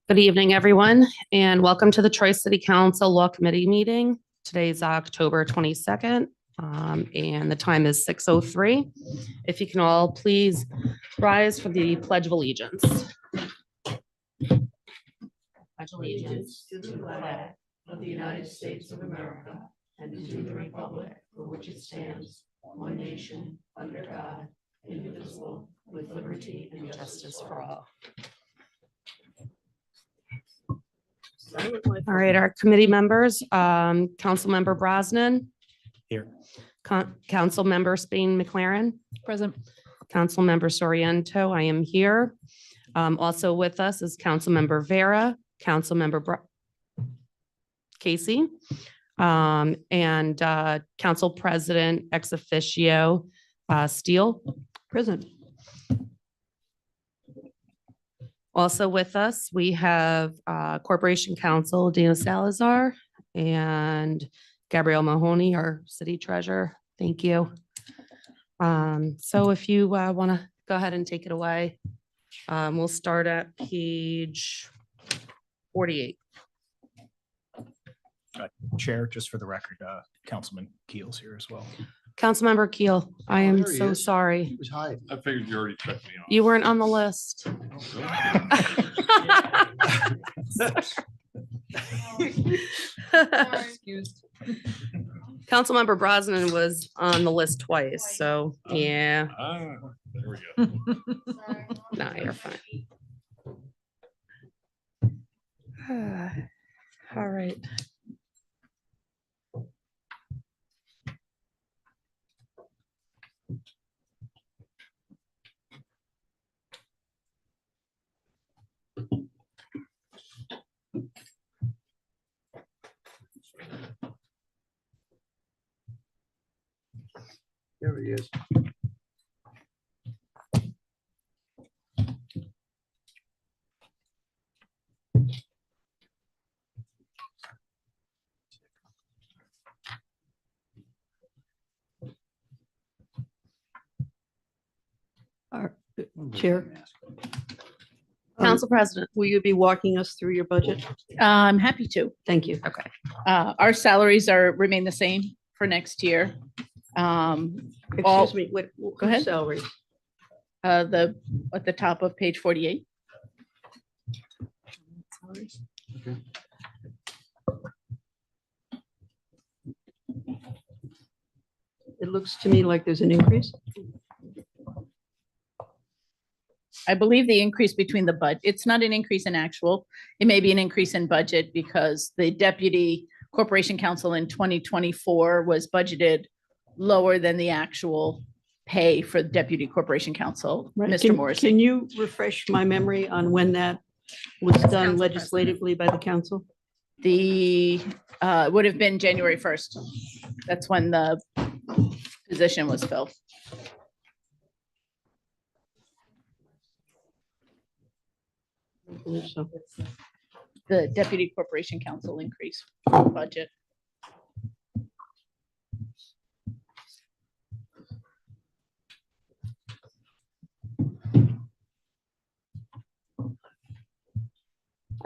Good evening, everyone, and welcome to the Troy City Council Law Committee meeting. Today's October 22nd, and the time is 6:03. If you can all please rise for the Pledge of Allegiance. Pledge allegiance to the flag of the United States of America and to the republic for which it stands, one nation, under God, indivisible, with liberty and justice for all. All right, our committee members, Councilmember Brosnan. Here. Councilmember Spain McLaren. Present. Councilmember Soriento, I am here. Also with us is Councilmember Vera, Councilmember Casey, and Council President ex officio Steele. Present. Also with us, we have Corporation Counsel Dana Salazar and Gabrielle Mahoney, our city treasurer. Thank you. So if you want to go ahead and take it away, we'll start at page 48. Chair, just for the record, Councilman Keel's here as well. Councilmember Keel, I am there he so is. sorry. Was high. I figured you already checked me off. You weren't on the list. Excused. Councilmember Brosnan was on the list twice, so yeah, Ah, there we go. no, you're fine. All right. There he is. Chair, Council President. will you be walking us through your budget? I'm happy to. Thank you. Okay. Our salaries remain the same for next year. All- Excuse me, what, Go ahead. salary? At the top of page 48. It looks to me like there's an increase. I believe the increase between the budget, it's not an increase in actual. It may be an increase in budget because the deputy corporation counsel in 2024 was budgeted lower than the actual pay for the deputy corporation counsel, Mr. Morrissey. Can you refresh my memory on when that was done legislatively by the council? The, would have been January 1st. That's when the position was filled. I believe so. The deputy corporation counsel increase budget.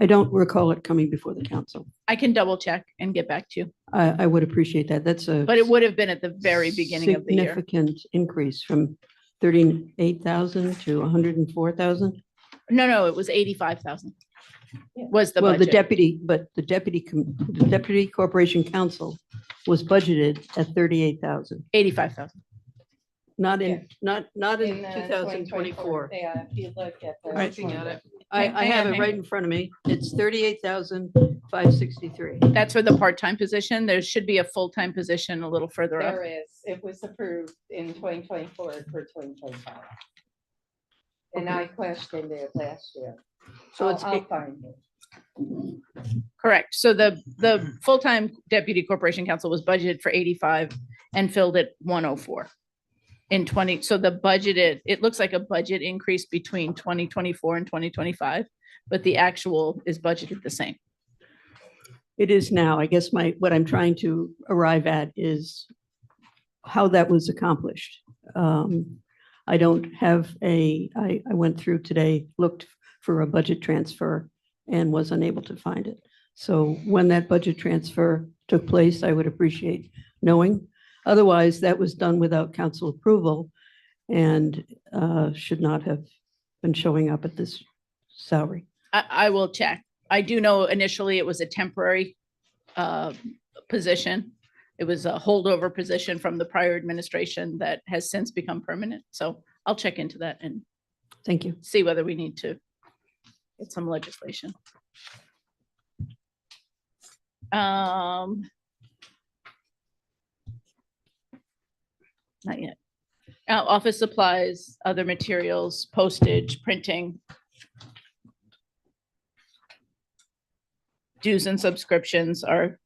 I don't recall it coming before the council. I can double check and get back to you, I would appreciate that. That's a. but it would have been at the very beginning of the year. Significant increase from 38,000 to 104,000. No, it was 85,000. Was the Well, the budget. deputy, but the deputy corporation counsel was budgeted at 38,000, 85,000. not in 2024. 2024. Yeah, if you look at the. Looking at it. Hang I have on, it right in front of me. It's 38,563. That's for the part-time position. There should be a full-time position a little further up. There is, it was approved in 2024 for 2025. And I questioned it last year. So it's, I'll find it. Correct. So the full-time deputy corporation counsel was budgeted for 85 and filled at 104 in 20. So the budgeted, it looks like a budget increase between 2024 and 2025, but the actual is budgeted the same. it is now. I guess what I'm trying to arrive at is how that was accomplished. I don't have I went through today, looked for a budget transfer and was unable to find it. So when that budget transfer took place, I would appreciate knowing. Otherwise, that was done without council approval and should not have been showing up at this salary. I will check. I do know initially it was a temporary position. It was a holdover position from the prior administration that has since become permanent. So I'll check into that and Thank you. see whether we need to get some legislation. Not yet. Office supplies, other materials, postage, printing. Dues and subscriptions are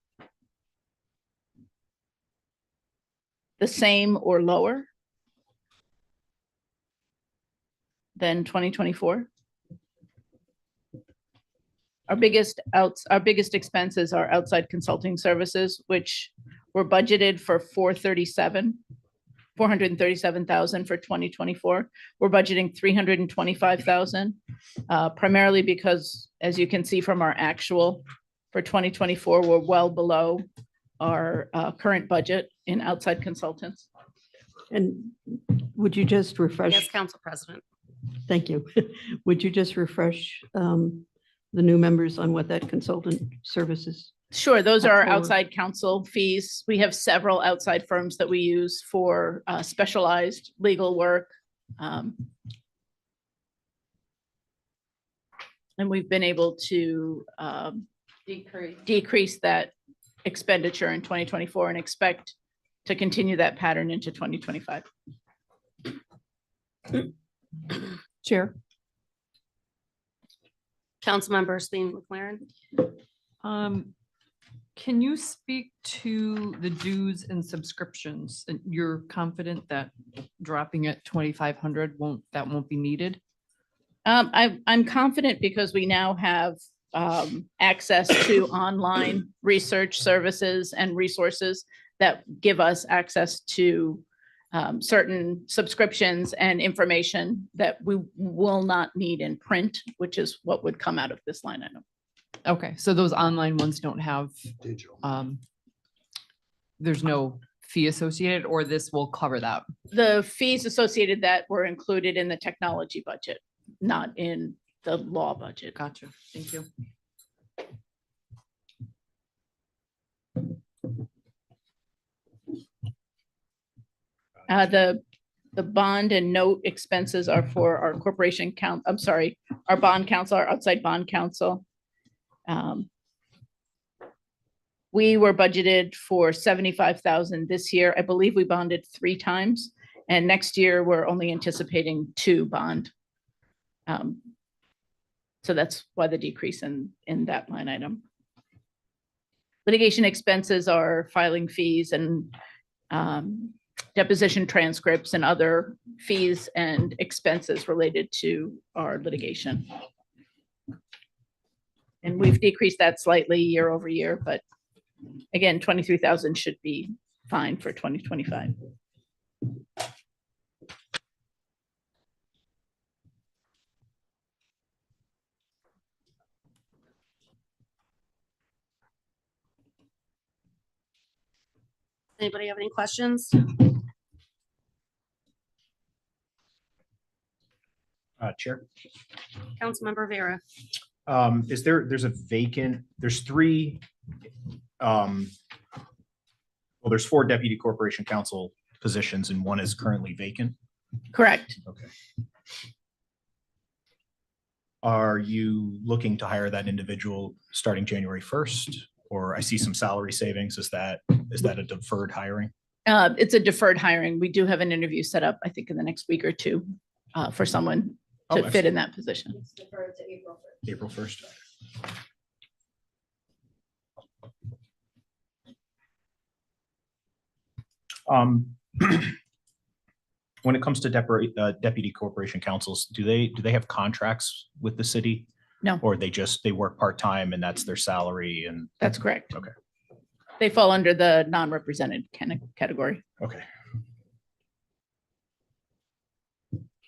the same or lower than 2024. Our biggest expenses are outside consulting services, which were budgeted for 437,000 for 2024. We're budgeting 325,000, primarily because, as you can see from our actual for 2024, we're well below our current budget in outside consultants. And would you just Yes, refresh? Council President. Thank you. Would you just refresh the new members on what that consultant services? Sure, those are our Absolutely. outside counsel fees. We have several outside firms that we use for specialized legal work. And we've been able to decrease that expenditure in 2024 and expect to continue that pattern into 2025. Chair. Councilmember Spleen McLaren. Can you speak to the dues and subscriptions? And you're confident that dropping it 2,500 won't be needed? I'm confident because we now have access to online research services and resources that give us access to certain subscriptions and information that we will not need in print, which is what would come out of this line item. Okay, so those online ones don't have, Digital. there's no fee associated, or this will cover that? The fees associated that were included in the technology budget, not in the law budget. Gotcha, thank you. The bond and note expenses are for our corporation our bond counsel, our outside bond counsel. We were budgeted for 75,000 this year. I believe we bonded 3 times, and next year we're only anticipating 2 bond. So that's why the decrease in that line item. Litigation expenses are filing fees and deposition transcripts and other fees and expenses related to our litigation. And we've decreased that slightly year over year, but again, 23,000 should be fine for 2025. Anybody have any questions? Chair, Councilmember Vera. there's 3, there's 4 deputy corporation counsel positions and 1 is currently vacant. Correct. Okay. Are you looking to hire that individual starting January 1st? Or I see some salary savings. Is that a deferred hiring? It's a deferred hiring. We do have an interview set up, I think, in the next week or 2 for someone Oh, to fit in that position. It's deferred to April 1st. April 1st. When it comes to deputy corporation counsels, do they have contracts with the city? No. Or they work part-time and that's their salary and, That's correct. Okay. They fall under the non-represented category. okay.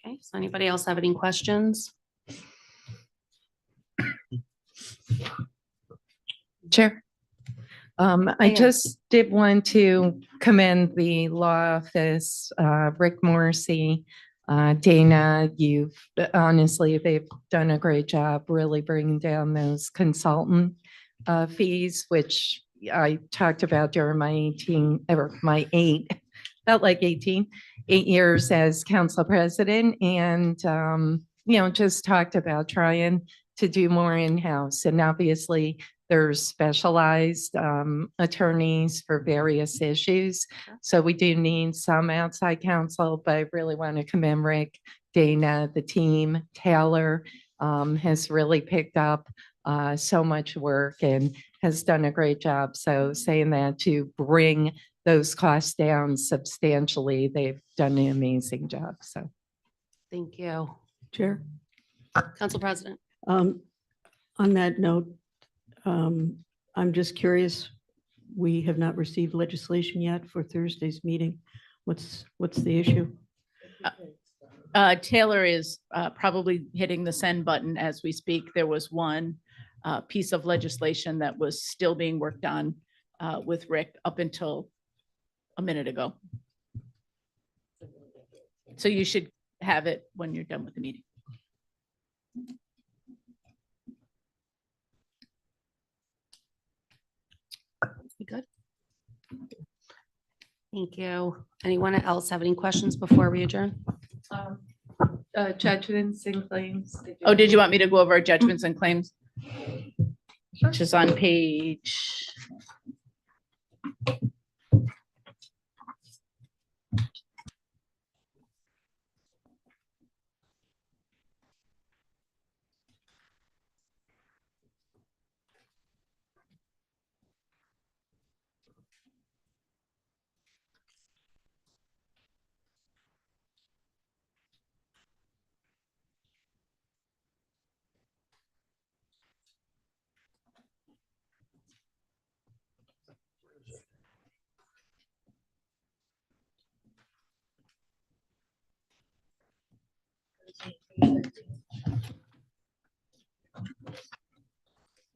Okay, so anybody else have any questions? Chair. I Ma'am. just did want to commend the law office, Rick Morrissey, Dana, honestly, they've done a great job really bringing down those consultant fees, which I talked about during my 18, or my 8 years as council president, and, just talked about trying to do more in-house. And obviously, there's specialized attorneys for various issues. So we do need some outside counsel, but I really want to commend Rick, Dana, the team. Taylor has really picked up so much work and has done a great job. So saying that to bring those costs down substantially, they've done an amazing job. So Thank you. Chair. Council President. On that note, I'm just curious, we have not received legislation yet for Thursday's meeting. What's the issue? Taylor is probably hitting the send button as we speak. There was one piece of legislation that was still being worked on with Rick up until a minute ago. So you should have it when you're done with the meeting. You good? Thank you. Anyone else have any questions before we adjourn? judgments and claims. Oh, did you want me to go over judgments and claims? Which is on page.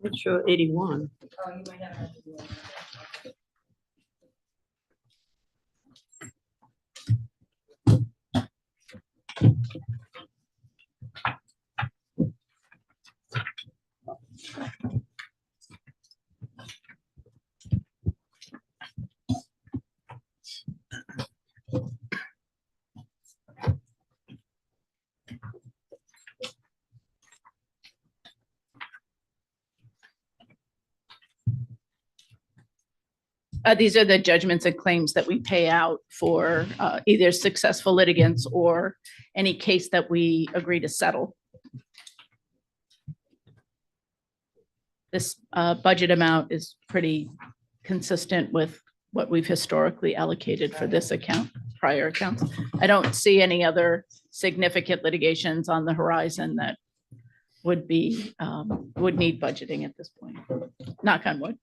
Let's show 81. These are the judgments and claims that we pay out for either successful litigants or any case that we agree to settle. This budget amount is pretty consistent with what we've historically allocated for this account, prior accounts. I don't see any other significant litigations on the horizon that would be, would need budgeting at this point. Knock on wood.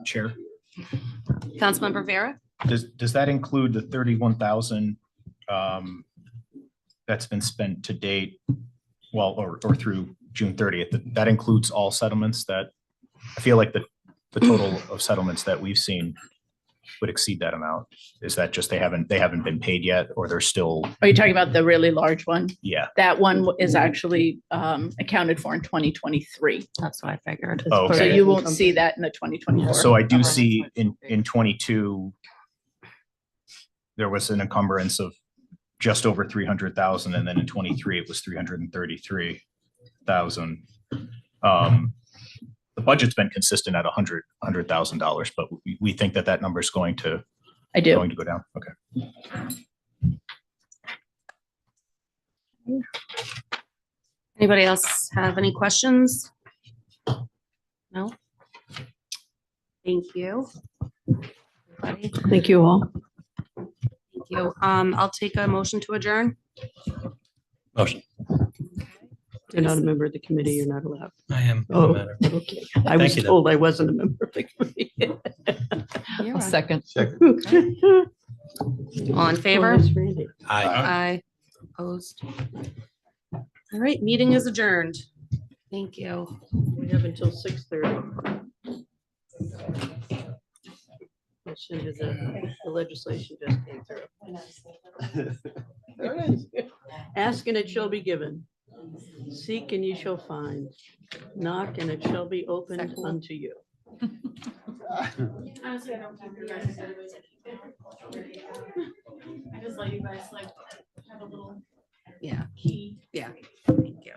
Chair, Councilmember Vera? does that include the 31,000 that's been spent to date? Well, or through June 30th, that includes all settlements that, I feel like the total of settlements that we've seen would exceed that amount. Is that just they haven't been paid yet, or they're still, Are you talking about the really large one? yeah, That one is actually accounted for in 2023. That's what I figured. Oh, So okay. you won't see that in the 2024. So I do see in 22, there was an encumbrance of just over 300,000, and then in 23, it was 333,000. The budget's been consistent at $100,000, but we think that number is going to I do. go down. Okay. Anybody else have any questions? No? Thank you. Everybody, Thank you all. Thank you. I'll take a motion to adjourn. Motion. You're not a member of the committee, you're not allowed. I am. Oh, okay. I was Thank you, though. told I wasn't a member of the committee. You're A on. second. All in favor? Oh, Miss Randy. Aye. Aye. Opposed? All right, meeting is adjourned. Thank you. We have until 6:30. As soon as the legislation just came through. There it is. Ask and it shall be given. Seek and you shall find. Knock and it shall be opened unto you. Honestly, I don't think you guys. I just let you guys like have a little Yeah, key. yeah. Thank you.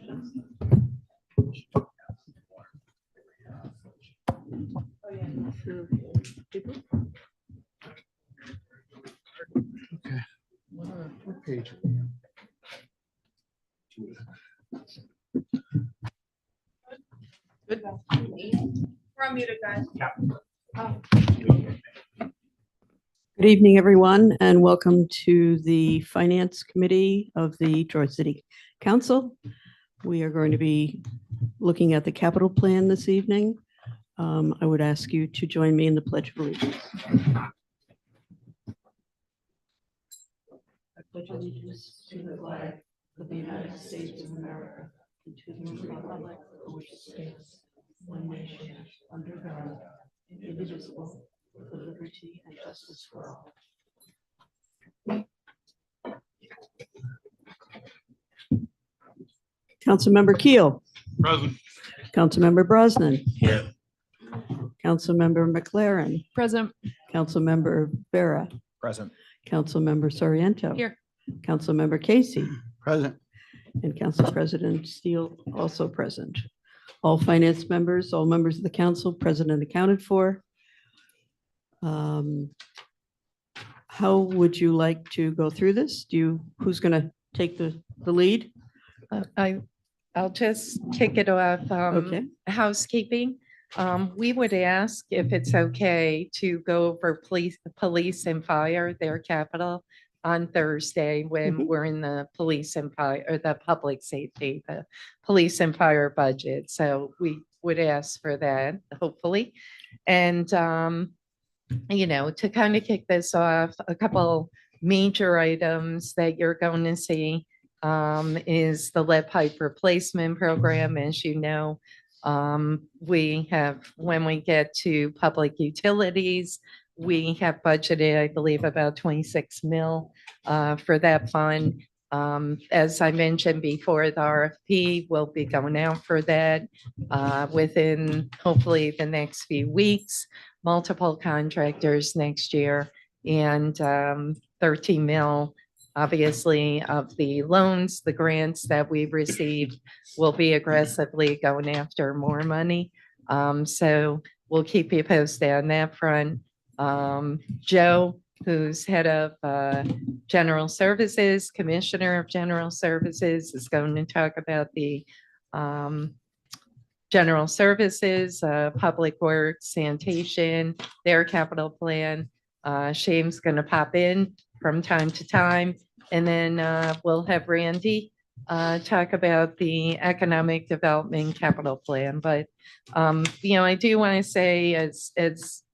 What page? We're unmuted, guys. Good evening, everyone, and welcome to the Finance Committee of the Troy City Council. We are going to be looking at the capital plan this evening. I would ask you to join me in the Pledge of Allegiance. I pledge allegiance to the flag of the United States of America and to the republic for which it stands, one nation, under God, indivisible, with liberty and justice for all. Councilmember Keel. Present. Councilmember Brosnan. Here. Councilmember McLaren. Present. Councilmember Vera. Present. Councilmember Soriento. Here. Councilmember Casey. Present. And Council President Steele also present. All finance members, all members of the council present and accounted for. How would you like to go through this? Who's going to take the lead? I'll just kick it off. Okay. Housekeeping. We would ask if it's okay to go over police and fire, their capital on Thursday when we're in the police and fire, or the public safety, the police and fire budget. So we would ask for that, hopefully. And, to kind of kick this off, a couple major items that you're going to see is the lead pipe replacement program. As you know, we have, when we get to public utilities, we have budgeted, I believe, about 26 mil for that fund. As I mentioned before, the RFP will be going out for that within hopefully the next few weeks, multiple contractors next year, and 13 mil, obviously, of the loans, the grants that we've received will be aggressively going after more money. So we'll keep you posted on that front. Joe, who's head of General Services, Commissioner of General Services, is going to talk about the General Services, Public Works, Sanitation, their capital plan. Shame's going to pop in from time to time. And then we'll have Randy talk about the Economic Development Capital Plan. But, I do want to say, as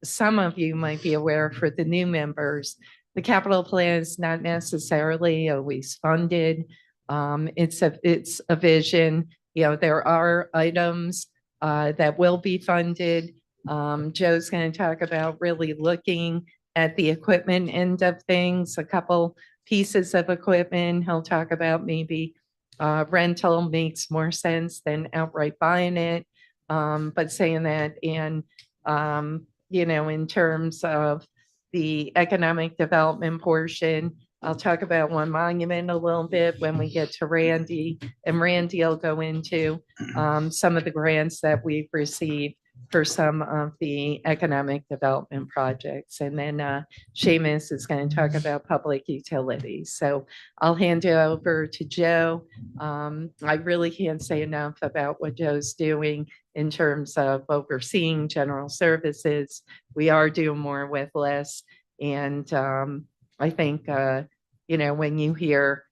some of you might be aware, for the new members, the capital plan is not necessarily always funded. It's a vision. There are items that will be funded. Joe's going to talk about really looking at the equipment end of things, a couple pieces of equipment. He'll talk about maybe rental makes more sense than outright buying it. But saying that, and in terms of the economic development portion, I'll talk about one monument a little bit when we get to Randy, and Randy will go into some of the grants that we've received for some of the economic development projects. And then Seamus is going to talk about public utilities. So I'll hand it over to Joe. I really can't say enough about what Joe's doing in terms of overseeing general services. We are doing more with less. And I think, when you hear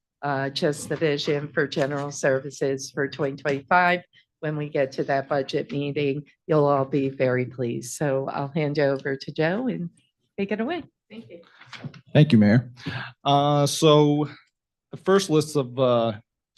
just the vision for general services for 2025, when we get to that budget meeting, you'll all be very pleased. So I'll hand it over to Joe and take it away. Thank you. Thank you, Mayor. So the first list of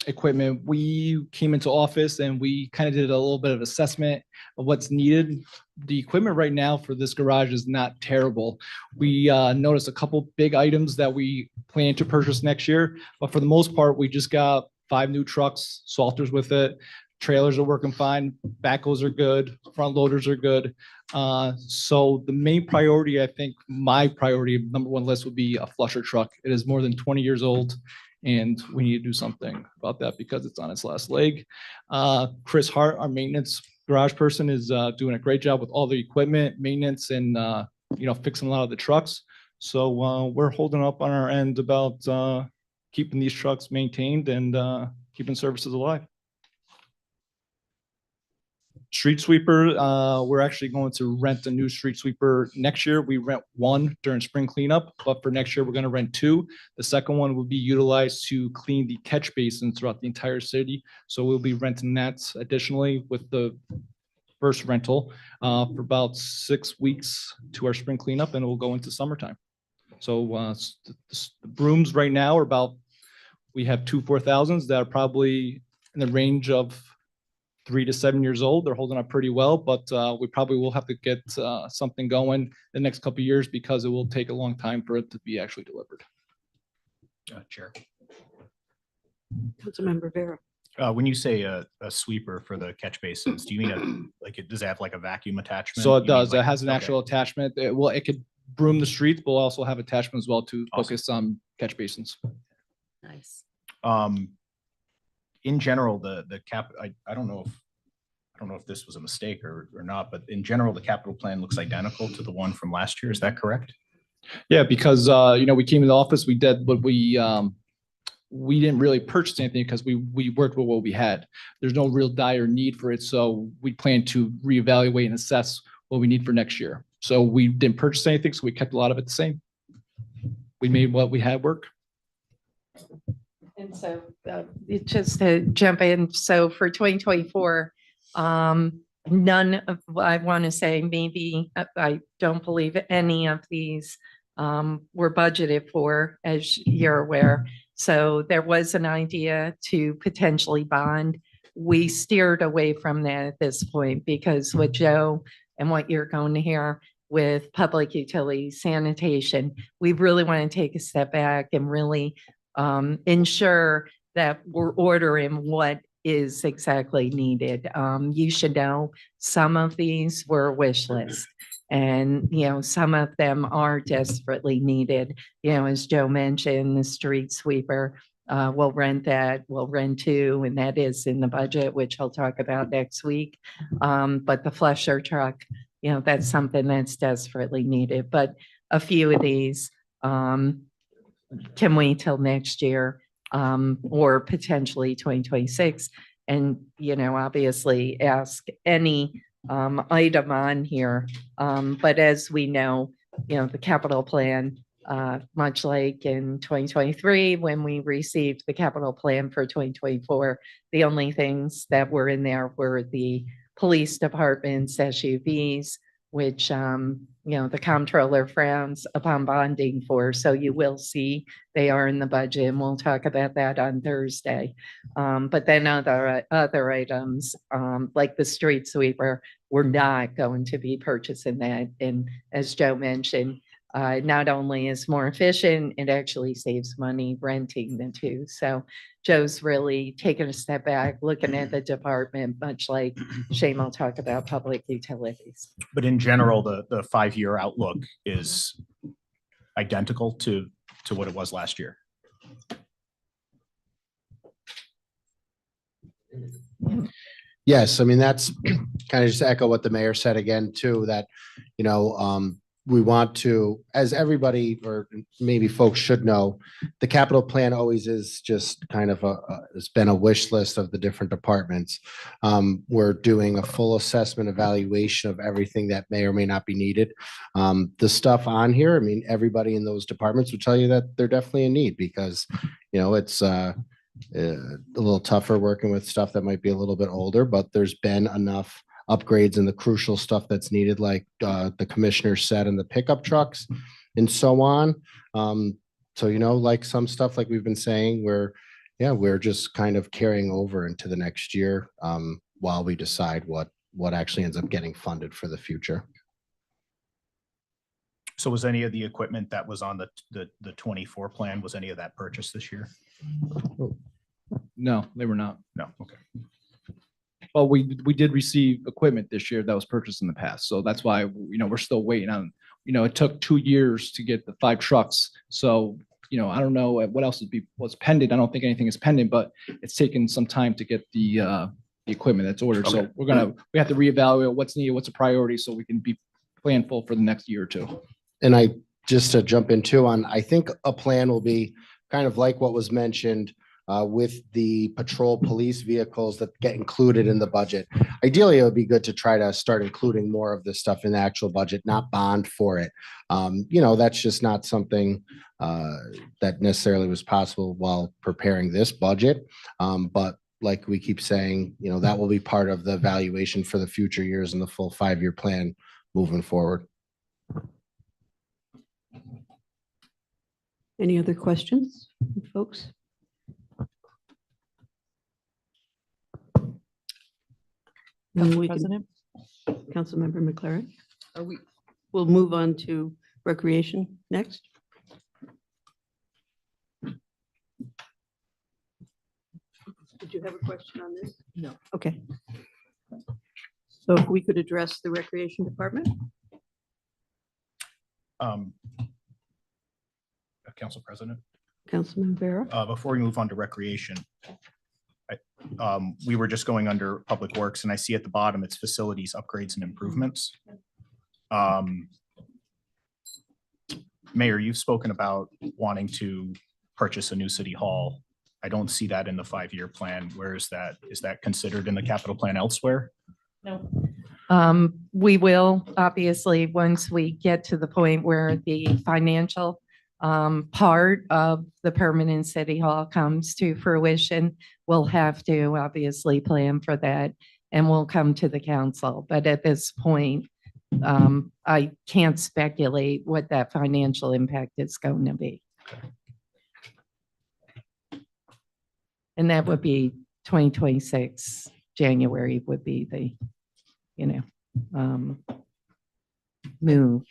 equipment, we came into office and we kind of did a little bit of assessment of what's needed. The equipment right now for this garage is not terrible. We noticed a couple big items that we plan to purchase next year, but for the most part, we just got 5 new trucks, salters with it. Trailers are working fine, backhoes are good, front loaders are good. So the main priority, I think my priority, number one list would be a flusher truck. It is more than 20 years old And we need to do something about that because it's on its last leg. Chris Hart, our maintenance garage person, is doing a great job with all the equipment, maintenance, and fixing a lot of the trucks. So we're holding up on our end about keeping these trucks maintained and keeping services alive. Street sweeper, we're actually going to rent a new street sweeper next year. We rent one during spring cleanup, but for next year, we're going to rent two. The second one will be utilized to clean the catch basins throughout the entire city. So we'll be renting that additionally with the first rental for about 6 weeks to our spring cleanup, and it will go into summertime. So the brooms right now are about, we have two 4000s that are probably in the range of 3 to 7 years old. They're holding up pretty well, but we probably will have to get something going the next couple of years because it will take a long time for it to be actually delivered. Chair. Councilmember Vera. When you say a sweeper for the catch basins, do you mean does it have like a vacuum attachment? So it You mean does. It like- has an okay. actual attachment. It could broom the streets, but we'll also have attachment as well to Awesome. focus on catch basins. Nice. In general, the cap, I don't know if this was a mistake or not, but in general, the capital plan looks identical to the one from last year. Is that correct? Yeah, because we came into office, we did, but we didn't really purchase anything because we worked with what we had. There's no real dire need for it, so we plan to reevaluate and assess what we need for next year. So we didn't purchase anything, so we kept a lot of it the same. We made what we had work. And so, Just to jump in, so for 2024, none of, I want to say maybe, I don't believe any of these were budgeted for, as you're aware. So there was an idea to potentially bond. We steered away from that at this point because with Joe and what you're going to hear with public utility sanitation, we really want to take a step back and really ensure that we're ordering what is exactly needed. You should know some of these were wish list and, some of them are desperately needed. As Joe mentioned, the street sweeper, we'll rent that, we'll rent two, and that is in the budget, which I'll talk about next week. But the flusher truck, that's something that's desperately needed. But a few of these can wait till next year or potentially 2026. And, obviously ask any item on here. But as we know, the capital plan, much like in 2023, when we received the capital plan for 2024, the only things that were in there were the police department's SUVs, which, the comptroller frowns upon bonding for. So you will see they are in the budget, and we'll talk about that on Thursday. But then other items, like the street sweeper, we're not going to be purchasing that. And as Joe mentioned, not only is more efficient, it actually saves money renting the two. So Joe's really taking a step back, looking at the department, much like Shane will talk about public utilities. But in general, the 5-year outlook is identical to what it was last year. Yes, I mean, that's kind of just echo what the mayor said again too, that, we want to, as everybody, or maybe folks should know, the capital plan always is just kind of it's been a wish list of the different departments. We're doing a full assessment evaluation of everything that may or may not be needed. The stuff on here, I mean, everybody in those departments would tell you that they're definitely in need because, it's a little tougher working with stuff that might be a little bit older, but there's been enough upgrades and the crucial stuff that's needed, like the commissioner said, in the pickup trucks and so on. So, like some stuff, like we've been saying, we're just kind of carrying over into the next year while we decide what actually ends up getting funded for the future. So was any of the equipment that was on the 24 plan, was any of that purchased this year? No, they were not. No, okay. Well, we did receive equipment this year that was purchased in the past. So that's why, we're still waiting on, it took 2 years to get the 5 trucks. So, I don't know what else was pending. I don't think anything is pending, but it's taken some time to get the equipment that's ordered. So Okay. we have to reevaluate what's needed, what's a priority, so we can be planful for the next year or two. And just to jump in too on, I think a plan will be kind of like what was mentioned with the patrol police vehicles that get included in the budget. Ideally, it would be good to try to start including more of this stuff in the actual budget, not bond for it. That's just not something that necessarily was possible while preparing this budget. But like we keep saying, that will be part of the evaluation for the future years and the full 5-year plan moving forward. Any other questions, folks? Council We can- President, Councilmember McLaren. are we, We'll move on to recreation next. Did you have a question on this? No. Okay. So if we could address the recreation department? Council President, Councilman Vera? before we move on to recreation, we were just going under Public Works, and I see at the bottom, it's facilities, upgrades and improvements. Mayor, you've spoken about wanting to purchase a new city hall. I don't see that in the 5-year plan. Where is that? Is that considered in the capital plan elsewhere? No. We will, obviously, once we get to the point where the financial part of the permanent city hall comes to fruition, we'll have to obviously plan for that, and we'll come to the council. But at this point, I can't speculate what that financial impact is going to be. And that would be 2026, January would be the, move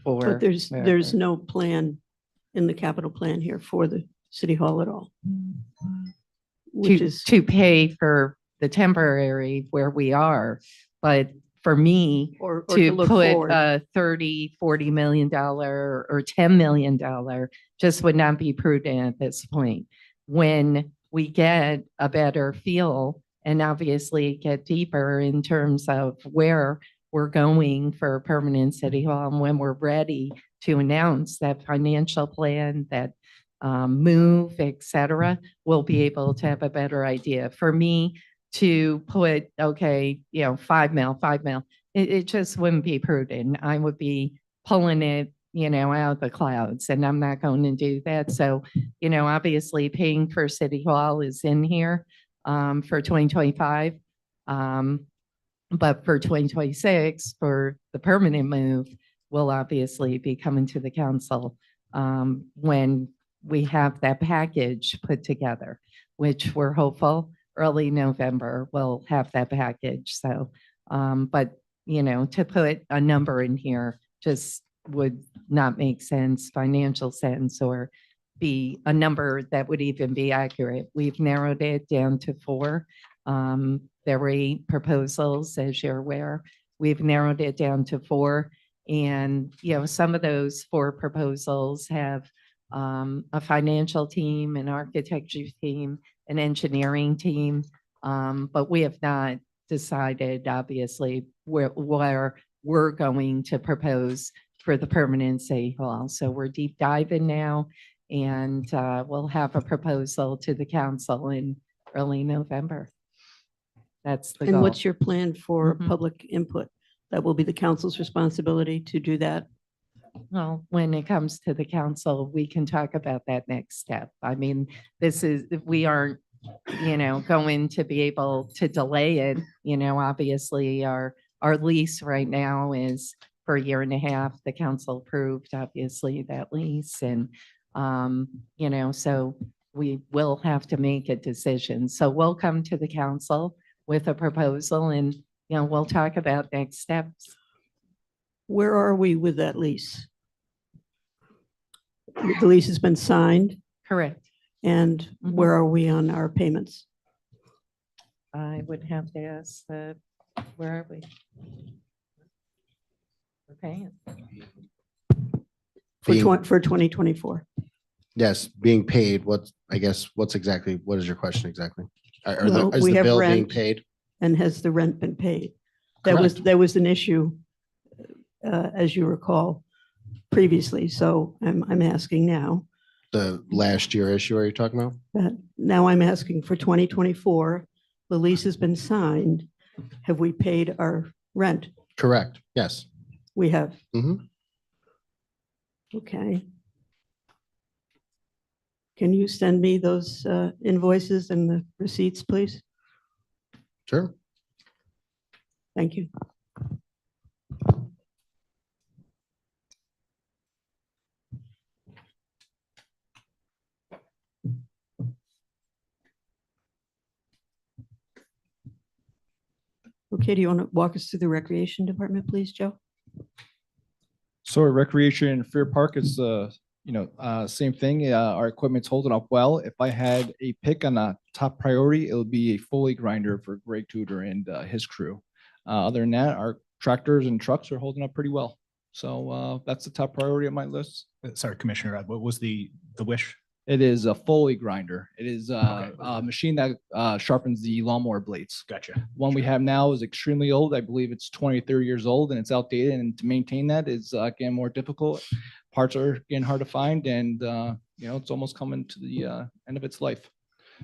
for. But there's wherever. no plan in the capital plan here for the city hall at all. Which is, to pay for the temporary where we are. But for me, or to to look put forward. a $30-40 million or $10 million just would not be prudent at this point. When we get a better feel and obviously get deeper in terms of where we're going for permanent city hall, and when we're ready to announce that financial plan, that move, et cetera, we'll be able to have a better idea. For me to put, 5 mil, it just wouldn't be prudent. I would be pulling it, out of the clouds, and I'm not going to do that. So, obviously paying for city hall is in here for 2025. But for 2026, for the permanent move, we'll obviously be coming to the council when we have that package put together, which we're hopeful early November we'll have that package. So, but to put a number in here just would not make sense, financial sense, or be a number that would even be accurate. We've narrowed it down to 4. There were 8 proposals, as you're aware. We've narrowed it down to 4. And, some of those 4 proposals have a financial team, an architecture team, an engineering team. But we have not decided, obviously, where we're going to propose for the permanent city hall. So we're deep diving now, and we'll have a proposal to the council in early November. That's the and goal. what's your plan for Mhm. public input? That will be the council's responsibility to do that. Well, when it comes to the council, we can talk about that next step. I mean, we aren't, going to be able to delay it. Obviously our lease right now is for 1.5 years. The council approved, obviously, that lease. And, so we will have to make a decision. So we'll come to the council with a proposal, and, we'll talk about next steps. Where are we with that lease? The lease has been signed, Correct. and Mhm. where are we on our payments? I would have to ask where are we? We're paying. For Being- 2024. Yes, being paid, I guess, what is your question exactly? Well, Is we the have bill being rent. paid? And has the rent been paid? Correct. That was an issue, as you recall previously. So I'm asking now. The last year issue, are you talking about? That now I'm asking for 2024, the lease has been signed. Have we paid our rent? Correct, yes. We have. Mhm. Okay. Can you send me those invoices and the receipts, please? Sure. Thank you. Okay, do you want to walk us through the recreation department, please, Joe? So at Recreation and Fair Park, it's same thing. Our equipment's holding up well. If I had a pick on a top priority, it would be a Foley grinder for Greg Tudor and his crew. Other than that, our tractors and trucks are holding up pretty well. So that's the top priority on my list. Sorry, Commissioner, what was the wish? It is a Foley grinder. It is Okay. a machine that sharpens the lawnmower blades. Gotcha. One we have now is extremely old. I believe it's 20, 30 years old and it's outdated. And to maintain that is getting more difficult. Parts are getting hard to find and it's almost coming to the end of its life.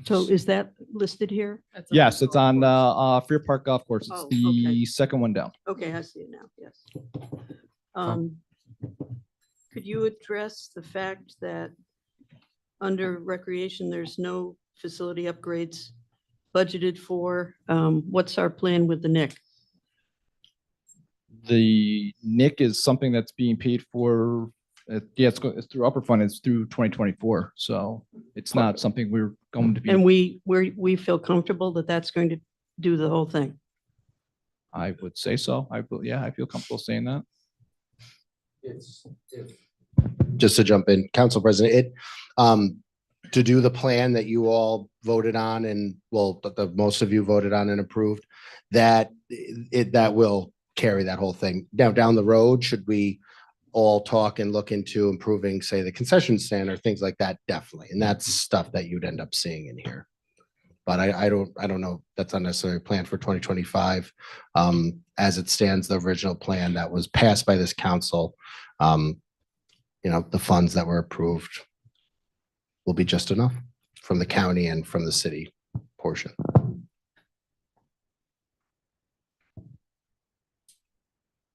So is that listed here? That's a Yes, it's golf on course. Fair Park Golf Course. It's Oh, the okay. second one down. Okay, I see it now, yes. Could you address the fact that under recreation, there's no facility upgrades budgeted for? What's our plan with the Nick? The NIC is something that's being paid for. It's through Upper Fund. It's through 2024. So it's not something we're going to be. And we feel comfortable that that's going to do the whole thing. I would say so. I feel comfortable saying that. Just to jump in, Council President, to do the plan that you all voted on and the most of you voted on and approved, that will carry that whole thing. Now, down the road, should we all talk and look into improving, say, the concession stand or things like that? Definitely. And that's stuff that you'd end up seeing in here. But I don't know, that's not necessarily planned for 2025. As it stands, the original plan that was passed by this council, the funds that were approved will be just enough from the county and from the city portion.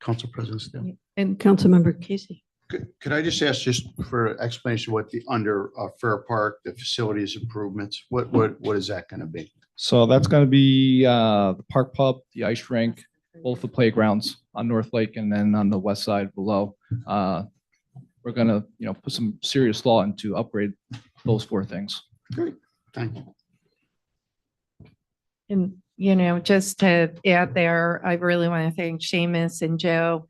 Council President Steele. And Councilmember Casey. Could I just ask just for explanation what the under Fair Park, the facilities improvements, what is that going to be? So that's going to be the park pub, the ice rink, both the playgrounds on North Lake and then on the west side below. We're going to, put some serious thought into upgrade those four things. Great, thank you. And, just to add there, I really want to thank Seamus and Joe.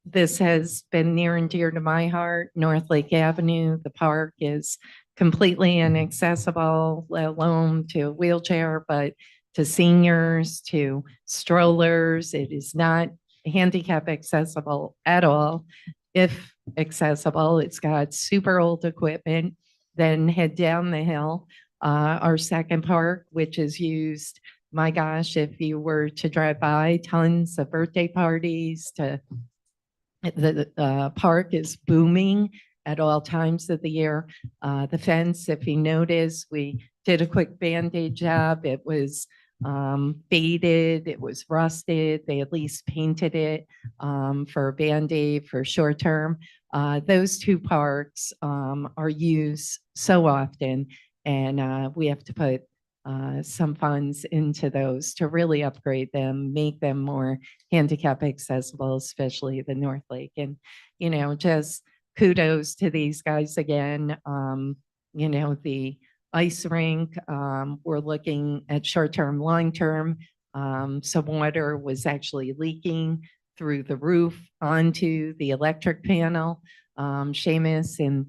This has been near and dear to my heart. North Lake Avenue, the park is completely inaccessible, let alone to a wheelchair, but to seniors, to strollers. It is not handicap accessible at all. If accessible, it's got super old equipment. Then head down the hill. Our second park, which is used, my gosh, if you were to drive by, tons of birthday parties. The park is booming at all times of the year. The fence, if you notice, we did a quick Band-Aid job. It was faded, it was rusted. They at least painted it for a Band-Aid for short term. Those two parks are used so often, and we have to put some funds into those to really upgrade them, make them more handicap accessible, especially the North Lake. And, just kudos to these guys again. The ice rink, we're looking at short-term, long-term. Some water was actually leaking through the roof onto the electric panel. Seamus and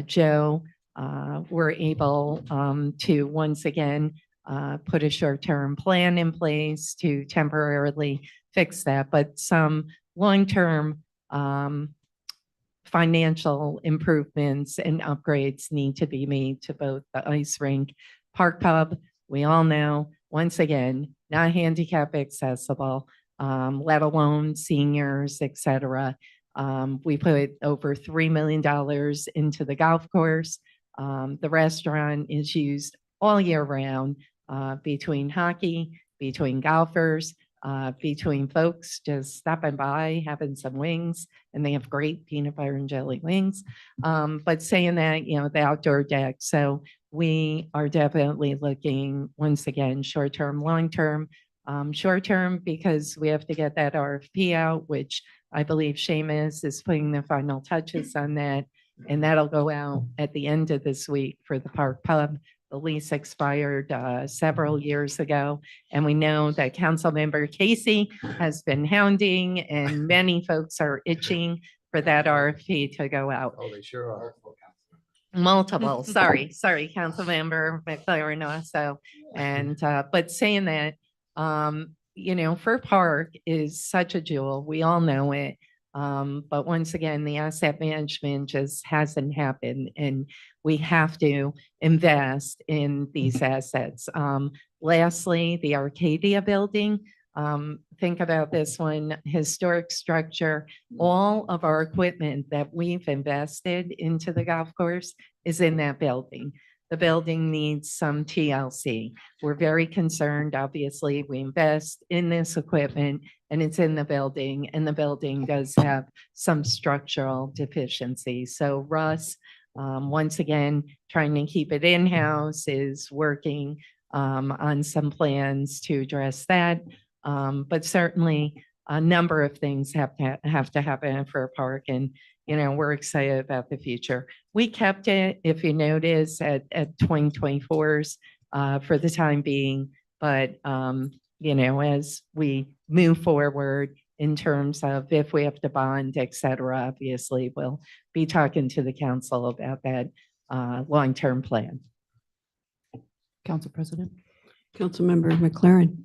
Joe were able to once again put a short-term plan in place to temporarily fix that, but some long-term financial improvements and upgrades need to be made to both the ice rink, Park Pub. We all know, once again, not handicap accessible, let alone seniors, et cetera. We put over $3 million into the golf course. The restaurant is used all year round, between hockey, between golfers, between folks just stopping by, having some wings, and they have great peanut butter and jelly wings. But saying that, the outdoor deck. So we are definitely looking, once again, short-term, long-term. Short-term, because we have to get that RFP out, which I believe Seamus is putting the final touches on that. And that'll go out at the end of this week for the Park Pub. The lease expired several years ago. And we know that Councilmember Casey has been hounding, and many folks are itching for that RFP to go out. Oh, they sure are. Multiple, sorry, Councilmember McLaren also. And, but saying that, Fir Park is such a jewel. We all know it. But once again, the asset management just hasn't happened, and we have to invest in these assets. Lastly, the Arcadia building. Think about this one, historic structure. All of our equipment that we've invested into the golf course is in that building. The building needs some TLC. We're very concerned, obviously, we invest in this equipment and it's in the building, and the building does have some structural deficiencies. So Russ, once again, trying to keep it in-house, is working on some plans to address that. But certainly a number of things have to happen at Fair Park, and we're excited about the future. We kept it, if you notice, at 2024s for the time being, but as we move forward in terms of if we have to bond, et cetera, obviously we'll be talking to the council about that long-term plan. Council President. Councilmember McLaren.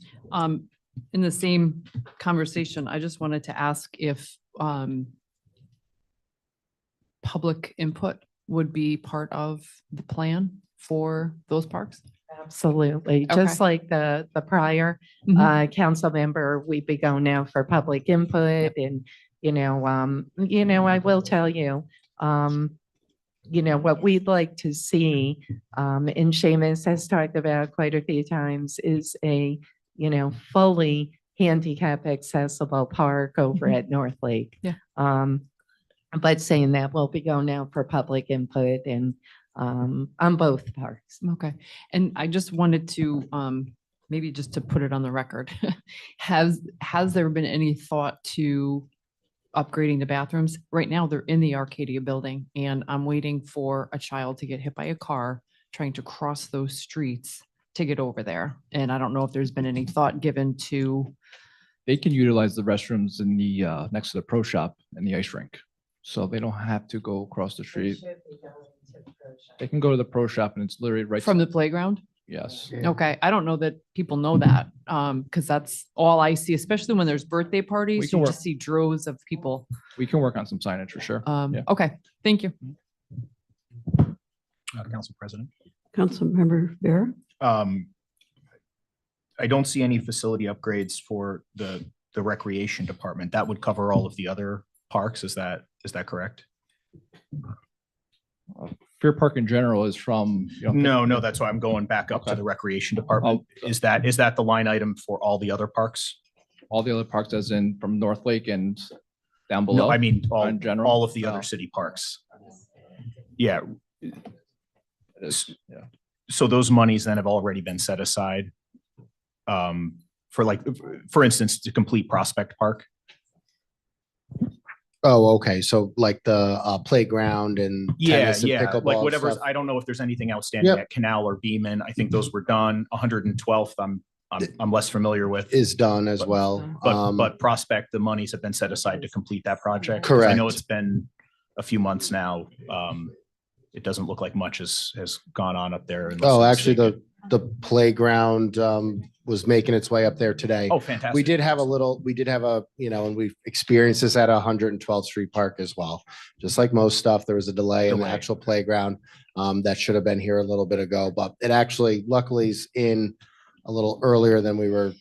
In the same conversation, I just wanted to ask if public input would be part of the plan for those parks? Absolutely. Just like the prior council member, we'd be going now for public input, and, I will tell you, what we'd like to see, and Seamus has talked about quite a few times, is a, fully handicap accessible park over at North Lake. Yeah. But saying that, we'll be going now for public input and on both parks. Okay. And I just wanted to, maybe just to put it on the record, has there been any thought to upgrading the bathrooms? Right now, they're in the Arcadia building, and I'm waiting for a child to get hit by a car trying to cross those streets to get over there. And I don't know if there's been any thought given to. They can utilize the restrooms in the, next to the pro shop and the ice rink. So they don't have to go across the street. They can go to the pro shop and it's literally right. From the playground? Yes. Okay, I don't know that people know that, because that's all I see, especially when there's birthday parties, can you work. just see droves of people. We can work on some signage for sure. Yeah. Okay, thank you. Council President. Councilmember Vera. I don't see any facility upgrades for the recreation department. That would cover all of the other parks. Is that correct? Fair Park in general is from. No, that's why I'm going back up to Okay. the recreation department. Oh. Is that the line item for all the other parks? All the other parks as in from North Lake and down No, below? I mean, in general? all of the other No. city parks. Yeah, It is, yeah. so those monies then have already been set aside for instance, to complete Prospect Park. Oh, okay. So like the playground and tennis and Like pickleball whatever. stuff. I don't know if there's anything outstanding Yep. at Canal or Beaman. I think those were done. 112th, I'm less familiar with. Is done as well. But Prospect, the monies have been set aside to complete that project. 'Cause I know Correct. it's been a few months now. It doesn't look like much has gone on up there. unless Oh, I'm actually, mistaken. the playground was making its way up there today. Oh, fantastic. We did have a, and we've experienced this at 112th Street Park as well. Just like most stuff, there was a delay in the Delay. actual playground that should have been here a little bit ago, but it actually luckily is in a little earlier than we were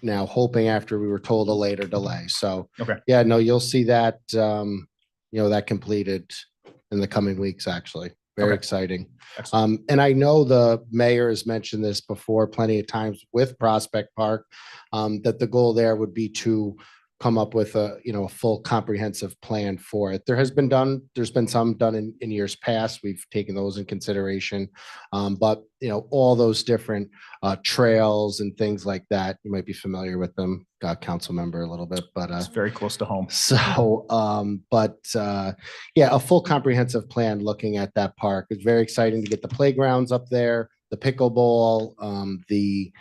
now hoping after we were told a later delay. So, Okay. yeah, no, you'll see that, that completed in the coming weeks, actually. Very Okay. exciting. Excellent. And I know the mayor has mentioned this before plenty of times with Prospect Park, that the goal there would be to come up with a full comprehensive plan for it. There's been some done in years past. We've taken those in consideration. But all those different trails and things like that, you might be familiar with them, council member a little bit, but It's very close to home. so, yeah, a full comprehensive plan looking at that park. It's very exciting to get the playgrounds up there, the pickleball, the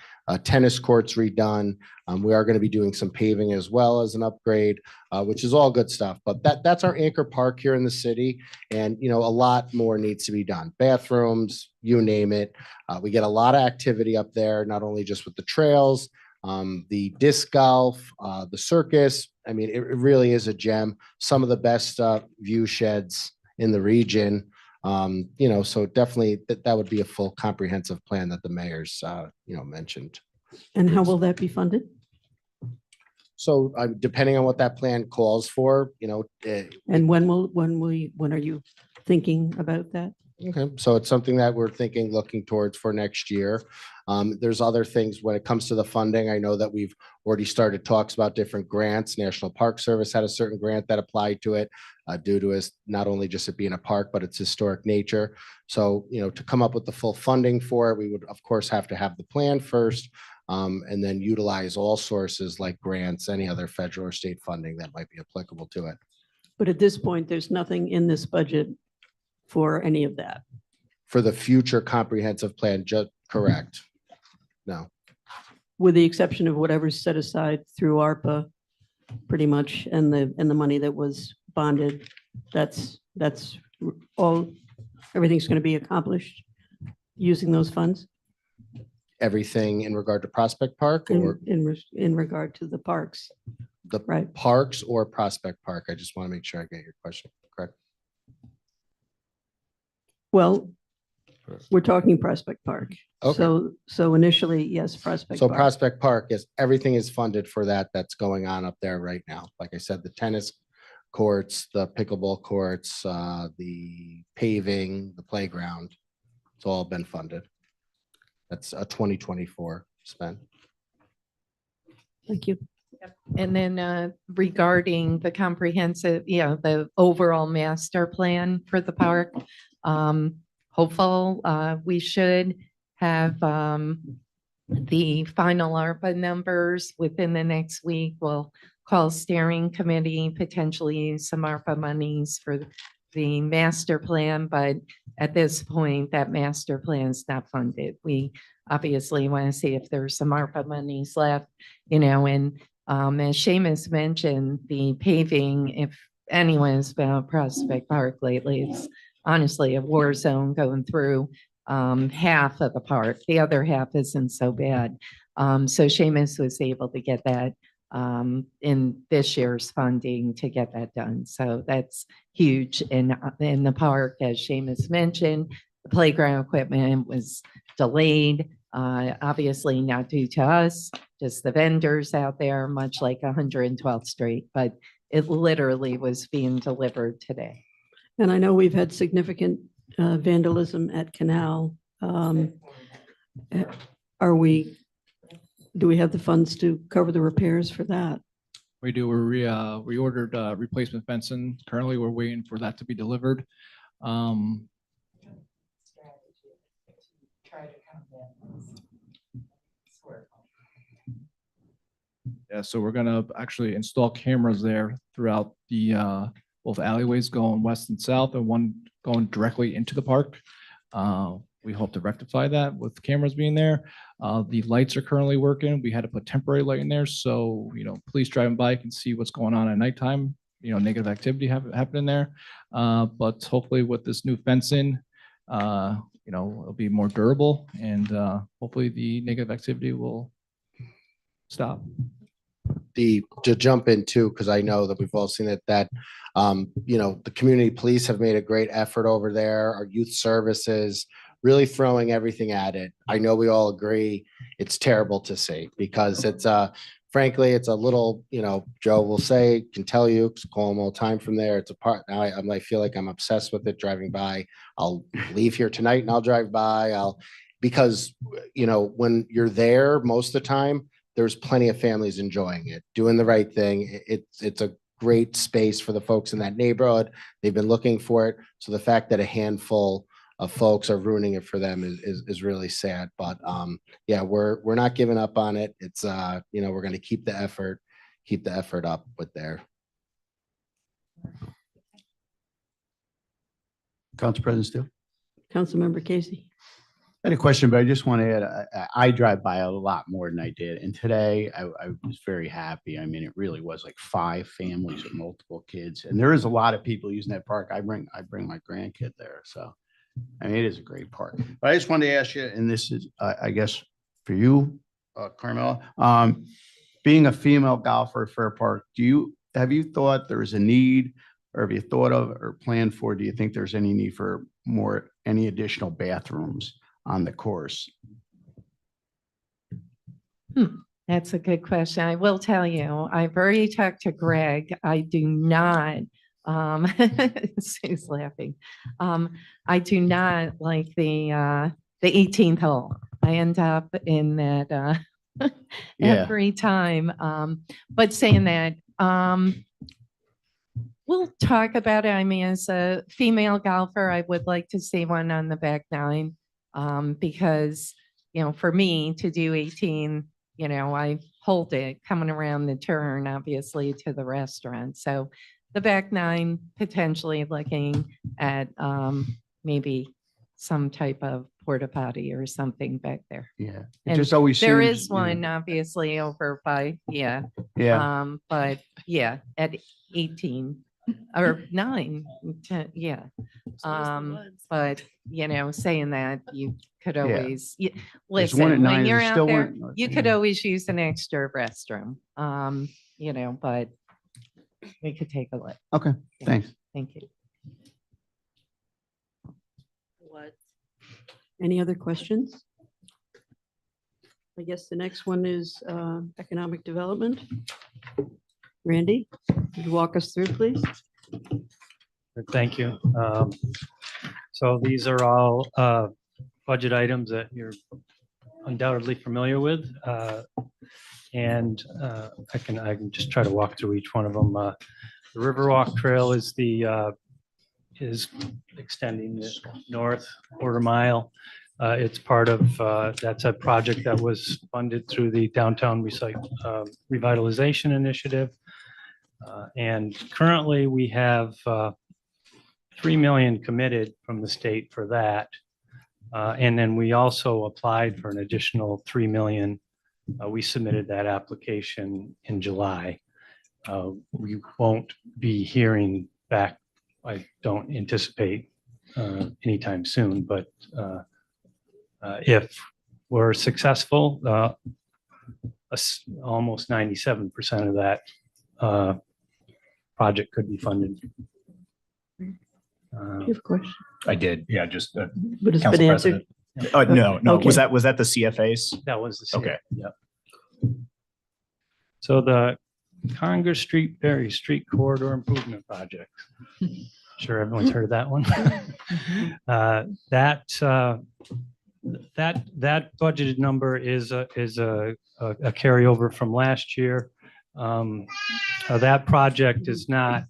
tennis courts redone. We are going to be doing some paving as well as an upgrade, which is all good stuff. But that's our anchor park here in the city. And, a lot more needs to be done. Bathrooms, you name it. We get a lot of activity up there, not only just with the trails, the disc golf, the circus. I mean, it really is a gem. Some of the best view sheds in the region. So definitely that would be a full comprehensive plan that the mayor's, mentioned. And how will that be funded? So depending on what that plan calls for, And when are you thinking about that? okay, so it's something that we're looking towards for next year. There's other things when it comes to the funding. I know that we've already started talks about different grants. National Park Service had a certain grant that applied to it due to us not only just it being a park, but its historic nature. So, to come up with the full funding for it, we would of course have to have the plan first, and then utilize all sources like grants, any other federal or state funding that might be applicable to it. But at this point, there's nothing in this budget for any of that. For the future comprehensive plan, just correct. No. With the exception of whatever's set aside through ARPA, pretty much, and the money that was bonded, that's all, everything's going to be accomplished using those funds Everything in regard to Prospect Park or in regard to the parks, the right? parks or Prospect Park? I just want to make sure I get your question correct. Well, we're talking Prospect Park. Okay. So initially, yes, Prospect So Park. Prospect Park, yes, everything is funded for that. That's going on up there right now. Like I said, the tennis courts, the pickleball courts, the paving, the playground. It's all been funded. That's a 2024 spend. Thank you. And then regarding the comprehensive, the overall master plan for the park, hopeful, we should have the final ARPA numbers within the next week. We'll call steering committee, potentially use some ARPA monies for the master plan, but at this point, that master plan is not funded. We obviously want to see if there's some ARPA monies left, and as Seamus mentioned, the paving, if anyone's been on Prospect Park lately, it's honestly a war zone going through half of the park. The other half isn't so bad. So Seamus was able to get that in this year's funding to get that done. So that's huge in the park. As Seamus mentioned, the playground equipment was delayed, obviously not due to us, just the vendors out there, much like 112th Street, but it literally was being delivered today. And I know we've had significant vandalism at Canal. Do we have the funds to cover the repairs for that? We do. We ordered replacement fencing. Currently, we're waiting for that to be delivered. Yeah, so we're gonna actually install cameras there throughout the both alleyways going west and south, and one going directly into the park. We hope to rectify that with cameras being there. The lights are currently working. We had to put temporary light in there, so police driving by can see what's going on at nighttime. Negative activity happening there. But hopefully with this new fencing, it'll be more durable and hopefully the negative activity will stop. To jump in too, because I know that we've all seen it, that, the community police have made a great effort over there, our youth services, really throwing everything at it. I know we all agree it's terrible to see because it's, frankly, it's a little, Joe will say, can tell you, 'cause call him all the time from there. It's a part, I feel like I'm obsessed with it driving by. I'll leave here tonight and I'll drive by. Because, when you're there most of the time, there's plenty of families enjoying it, doing the right thing. It's a great space for the folks in that neighborhood. They've been looking for it. So the fact that a handful of folks are ruining it for them is really sad. But yeah, we're not giving up on it. It's we're going to keep the effort up with there. Council President Steele? Councilmember Casey. I had a question, but I just want to add, I drive by a lot more than I did. And today I was very happy. I mean, it really was like 5 families with multiple kids. And there is a lot of people using that park. I bring my grandkid there. So, I mean, it is a great park. But I just wanted to ask you, and this is, I guess, for you, Carmela, being a female golfer at Fair Park, have you thought there's a need, or have you thought of or planned for, do you think there's any need for any additional bathrooms on the course? That's a good question. I will tell you, I've already talked to Greg. I do not, Sue's laughing. I do not like the 18th hole. I end up in that every time. But saying that, we'll talk about it. I mean, as a female golfer, I would like to see one on the back nine. Because, for me to do 18, I hold it coming around the turn, obviously, to the restaurant. So the back nine, potentially looking at maybe some type of porta potty or something back there. Yeah. It And just always there seems, is one, obviously, over by, Yeah. but yeah, at 18 or 9, 10, yeah. But saying that, you could always There's one at listen, 9, when you're there's out still there, one- you could always use an extra restroom. But we could take a look. Okay, Yeah. thanks. Thank you. Any other questions? I guess the next one is economic development. Randy, could you walk us through, please? Thank you. So these are all budget items that you're undoubtedly familiar with. And I can just try to walk through each one of them. The Riverwalk Trail is is extending the north quarter mile. It's part of, that's a project that was funded through the Downtown Revitalization Initiative. And currently we have 3 million committed from the state for that. And then we also applied for an additional 3 million. We submitted that application in July. We won't be hearing back, I don't anticipate anytime soon, but if we're successful, almost 97% of that project could be funded. Do you have a question? I did, yeah, just But it's Council been answered. President. No, Okay. was that the CFAs? That was the. Okay. Yep. So the Congress Street, Berry Street Corridor Improvement Project. Sure, everyone's heard of that one. That budgeted number is a carryover from last year. That project is not,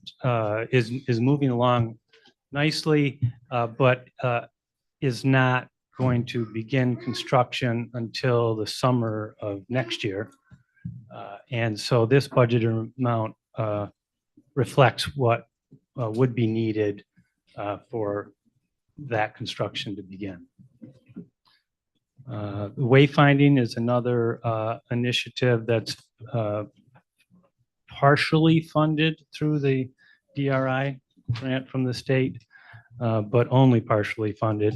is moving along nicely, but is not going to begin construction until the summer of next year. And so this budgeted amount reflects what would be needed for that construction to begin. Wayfinding is another initiative that's partially funded through the DRI grant from the state. but only partially funded.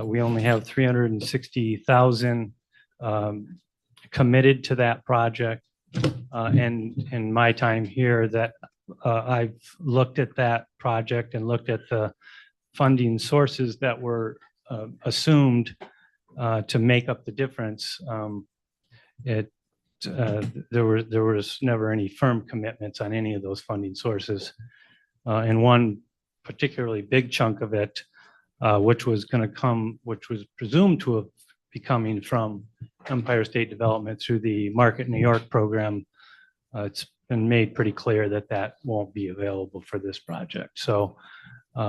We only have 360,000 committed to that project. And in my time here that I've looked at that project and looked at the funding sources that were assumed to make up the difference. There was never any firm commitments on any of those funding sources. And one particularly big chunk of it, which was presumed to be coming from Empire State Development through the Market New York program. It's been made pretty clear that that won't be available for this project. So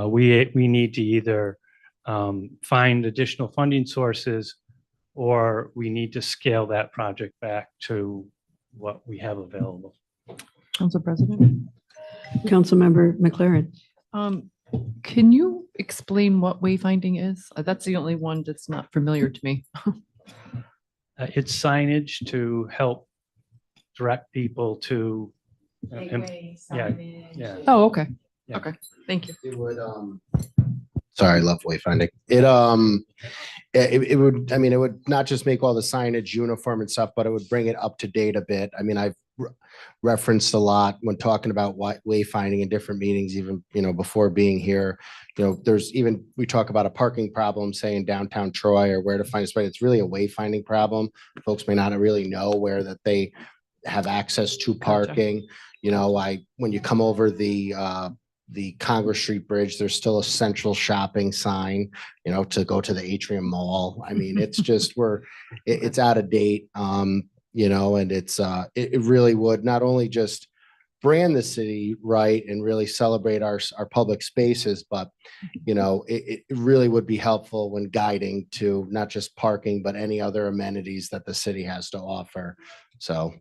we need to either find additional funding sources, or we need to scale that project back to what we have available. Council President. Councilmember McLaren. Can you explain what wayfinding is? That's the only one that's not familiar to me. It's signage to help direct people to. Yeah. Oh, okay. Yeah. Okay, thank you. It would, sorry, I love wayfinding. It would, I mean, it would not just make all the signage uniform and stuff, but it would bring it up to date a bit. I mean, I've referenced a lot when talking about wayfinding in different meetings, even, before being here. There's even, we talk about a parking problem, say in downtown Troy, or where to find a spot. It's really a wayfinding problem. Folks may not really know where that they have access to parking. When you come over the Congress Street Bridge, there's still a central shopping sign, to go to the Atrium Mall. I mean, it's just, it's out of date. And it really would not only just brand the city right and really celebrate our public spaces, but, it really would be helpful when guiding to not just parking, but any other amenities that the city has to offer. So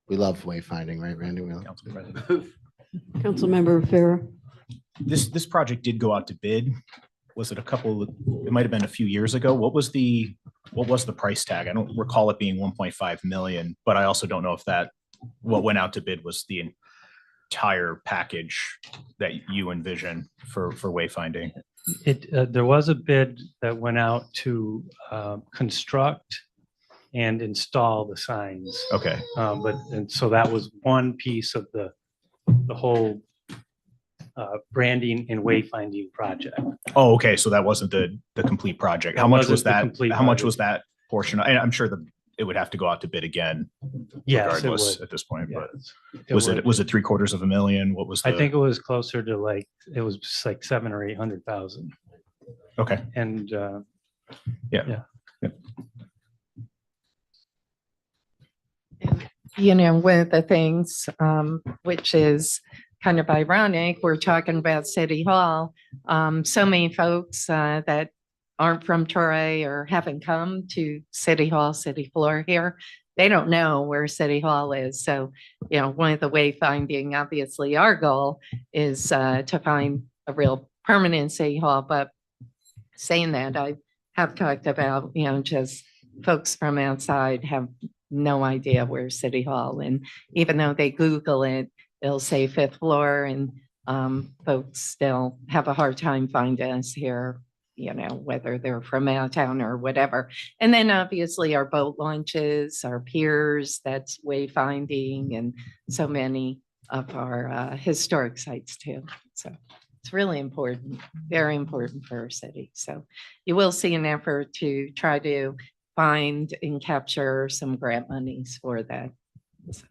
we love wayfinding, right, Randy? Council President. Councilmember Farah. This project did go out to bid. Was it it might have been a few years ago. What was the price tag? I don't recall it being 1.5 million, but I also don't know if what went out to bid was the entire package that you envision for wayfinding. There was a bid that went out to construct and install the signs. Okay. And so that was one piece of the whole branding and wayfinding project. Oh, okay. So that wasn't the complete project. How That much wasn't was the that? complete How much project. was that portion? And I'm sure it would have to go out to bid again. Yes, it regardless would. at this point, but It was would. it $750,000? What was I think it was closer to it was just like 700,000 or 800,000. Okay. And Yeah. One of the things, which is kind of ironic, we're talking about City Hall. So many folks that aren't from Troy or haven't come to City Hall, city floor here, they don't know where City Hall is. So, one of the wayfinding, obviously our goal is to find a real permanent City Hall. But saying that, I have talked about, just folks from outside have no idea where City Hall, and even though they Google it, it'll say fifth floor, and folks still have a hard time finding us here, whether they're from out of town or whatever. And then obviously our boat launches, our piers, that's wayfinding, and so many of our historic sites too. So it's really important, very important for our city. So you will see an effort to try to find and capture some grant monies for that. So.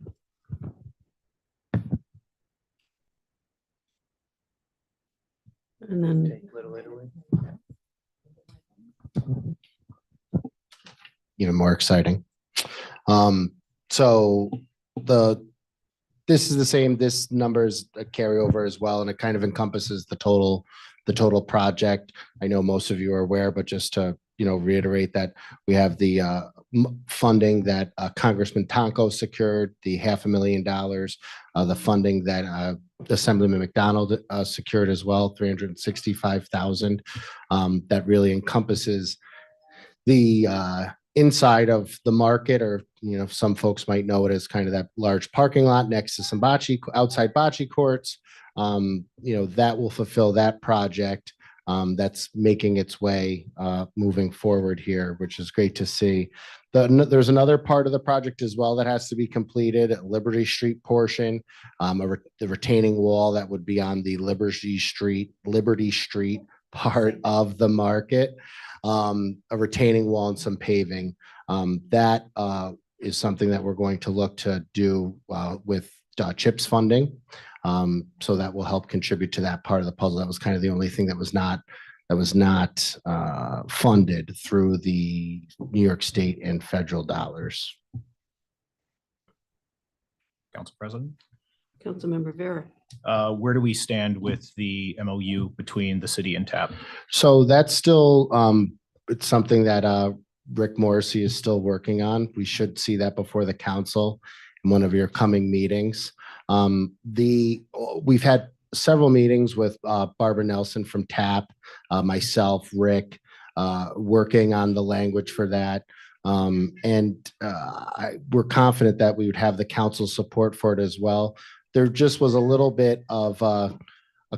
And then even more exciting. So this is the same, this number is a carryover as well, and it kind of encompasses the total project. I know most of you are aware, but just to, reiterate that we have the funding that Congressman Tonko secured, the $500,000, the funding that Assemblyman McDonald secured as well, $365,000. That really encompasses the inside of the market, or some folks might know it as kind of that large parking lot next to some outside bocce courts. That will fulfill that project. that's making its way moving forward here, which is great to see. There's another part of the project as well that has to be completed at Liberty Street portion, the retaining wall that would be on the Liberty Street part of the market, a retaining wall and some paving. That is something that we're going to look to do with CHIPS funding. So that will help contribute to that part of the puzzle. That was kind of the only thing that was not funded through the New York State and federal dollars. Council President, Councilmember Vera. where do we stand with the MOU between the city and TAP? So that's still, it's something that Rick Morrissey is still working on. We should see that before the council in one of your coming meetings. We've had several meetings with Barbara Nelson from TAP, myself, Rick, working on the language for that. We're confident that we would have the council support for it as well. There just was a little bit of a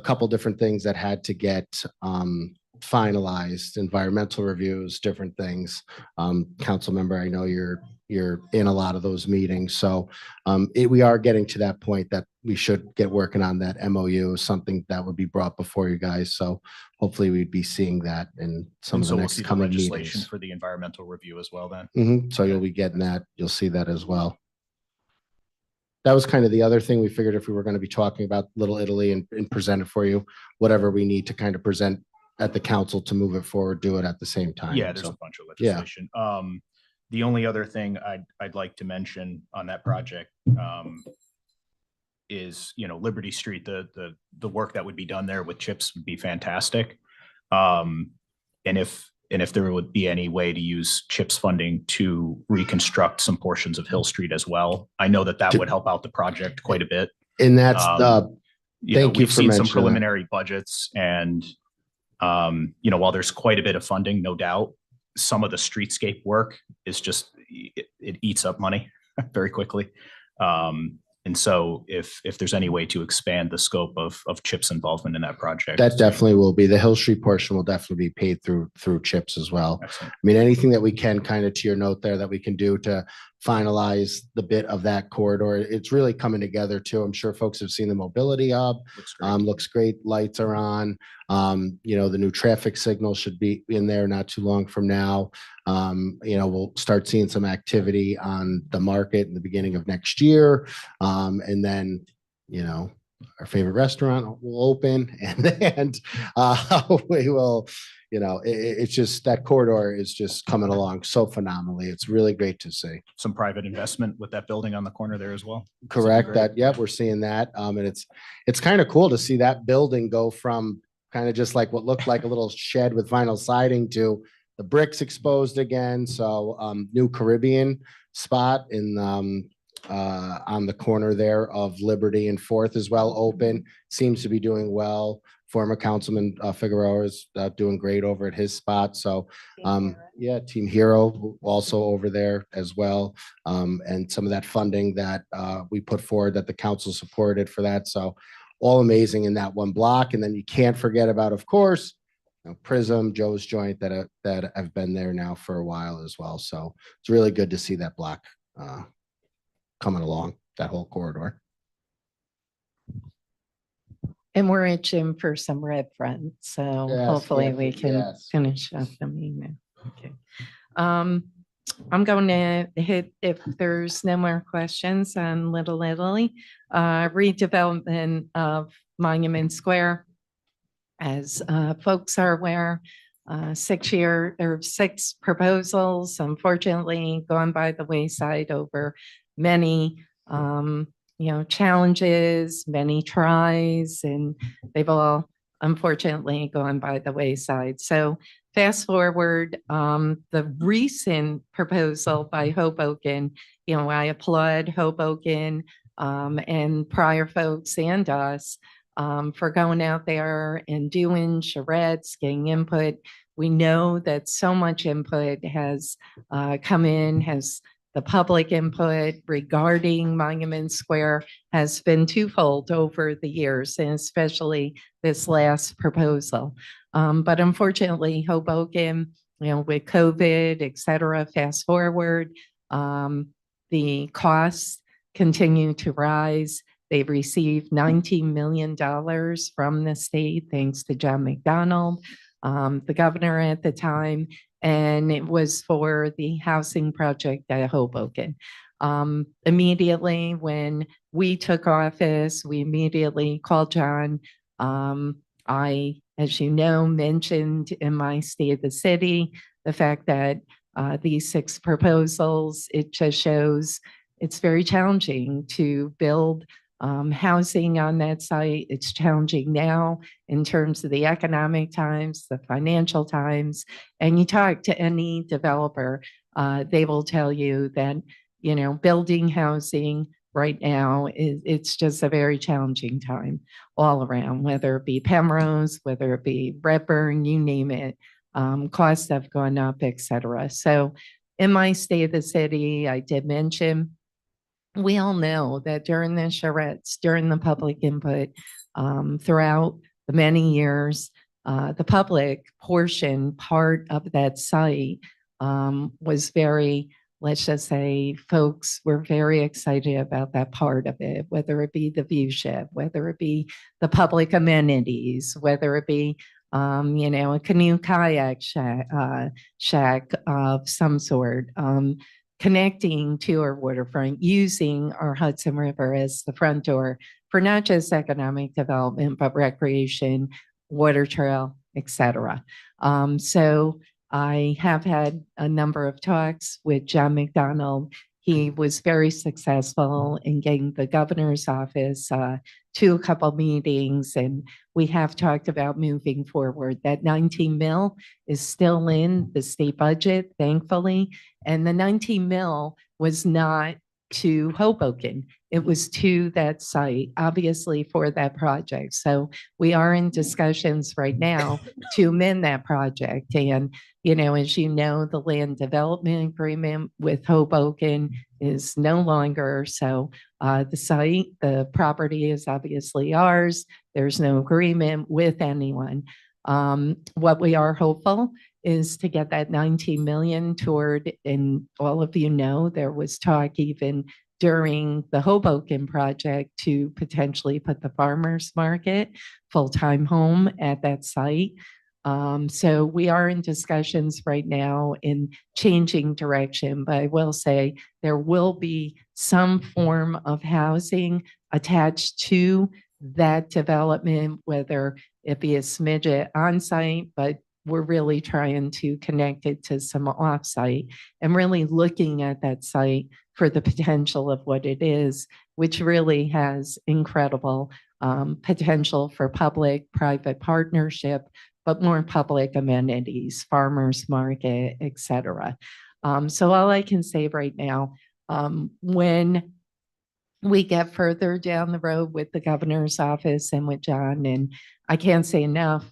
couple different things that had to get finalized, environmental reviews, different things. Council member, I know you're in a lot of those meetings. So we are getting to that point that we should get working on that MOU, something that would be brought before you guys. So hopefully we'd be seeing that in some And of so the we'll next see the coming legislation meetings. for the environmental review as well then. So you'll be getting that. You'll see that as well. That was kind of the other thing we figured if we were going to be talking about Little Italy and present it for you, whatever we need to kind of present at the council to move it forward, do it at the same time. Yeah, there's So, a bunch of yeah. legislation. The only other thing I'd like to mention on that project is, Liberty Street, the work that would be done there with CHIPS would be fantastic. And if there would be any way to use CHIPS funding to reconstruct some portions of Hill Street as well, I know that would help out the project quite a bit. And that's thank you We've for seen some mentioning that. preliminary budgets and, while there's quite a bit of funding, no doubt, some of the streetscape work is just, it eats up money very quickly. And so if there's any way to expand the scope of CHIPS involvement in that project. That definitely will be. The Hill Street portion will definitely be paid through CHIPS as well. Excellent. I mean, anything that we can kind of to your note there that we can do to finalize the bit of that corridor, it's really coming together too. I'm sure folks have seen the mobility hub. Looks great. Looks great. Lights are on. The new traffic signal should be in there not too long from now. We'll start seeing some activity on the market in the beginning of next year. And then, our favorite restaurant will open and we will, it's just that corridor is just coming along so phenomenally. It's really great to see. Some private investment with that building on the corner there as well. Correct. great. That, yeah, we're seeing that. And it's kind of cool to see that building go from kind of just like what looked like a little shed with vinyl siding to the bricks exposed again. So new Caribbean spot on the corner there of Liberty and Fourth as well, open, seems to be doing well. Former Councilman Figueroa is doing great over at his spot. So yeah, Team Hero also over there as well. And some of that funding that we put forward that the council supported for that. So all amazing in that one block. And then you can't forget about, of course, Prism, Joe's Joint that have been there now for a while as well. So it's really good to see that block coming along, that whole corridor. And we're itching for some red front, so Yes, hopefully yes, we can yes. finish up the meeting. Okay. I'm going to hit, if there's no more questions on Little Italy, redevelopment of Monument Square. As folks are aware, 6 proposals, unfortunately, gone by the wayside over many challenges, many tries, and they've all unfortunately gone by the wayside. So fast forward, the recent proposal by Hoboken, I applaud Hoboken and prior folks and us for going out there and doing charrettes, getting input. We know that so much input has come in, the public input regarding Monument Square has been twofold over the years, and especially this last proposal. But unfortunately, Hoboken, with COVID, et cetera, fast forward, the costs continue to rise. They've received $19 million from the state, thanks to John McDonald, the governor at the time, and it was for the housing project at Hoboken. Immediately when we took office, we immediately called John. I, as you know, mentioned in my State of the City, the fact that these 6 proposals, it just shows it's very challenging to build housing on that site. It's challenging now in terms of the economic times, the financial times, and you talk to any developer, they will tell you that, building housing right now it's just a very challenging time all around, whether it be Penrose, whether it be Redburn, you name it. Costs have gone up, et cetera. So in my State of the City, I did mention, we all know that during the charrettes, during the public input, throughout the many years, the public portion part of that site was very, let's just say, folks were very excited about that part of it, whether it be the view shed, whether it be the public amenities, whether it be a canoe kayak shack of some sort, connecting to our waterfront, using our Hudson River as the front door for not just economic development, but recreation, water trail, et cetera. So I have had a number of talks with John McDonald. He was very successful in getting the governor's office to a couple meetings, and we have talked about moving forward. That 19 mil is still in the state budget, thankfully, and the 19 mil was not to Hoboken. It was to that site, obviously for that project. So we are in discussions right now to amend that project. And, as you know, the land development agreement with Hoboken is no longer. So the site, the property is obviously ours. There's no agreement with anyone. What we are hopeful is to get that 19 million toward, and all of you know, there was talk even during the Hoboken project to potentially put the farmers market full-time home at that site. So we are in discussions right now in changing direction, but I will say there will be some form of housing attached to that development, whether it be a smidget on-site, but we're really trying to connect it to some off-site and really looking at that site for the potential of what it is, which really has incredible potential for public-private partnership, but more public amenities, farmers market, et cetera. So all I can say right now, when we get further down the road with the governor's office and with John, and I can't say enough,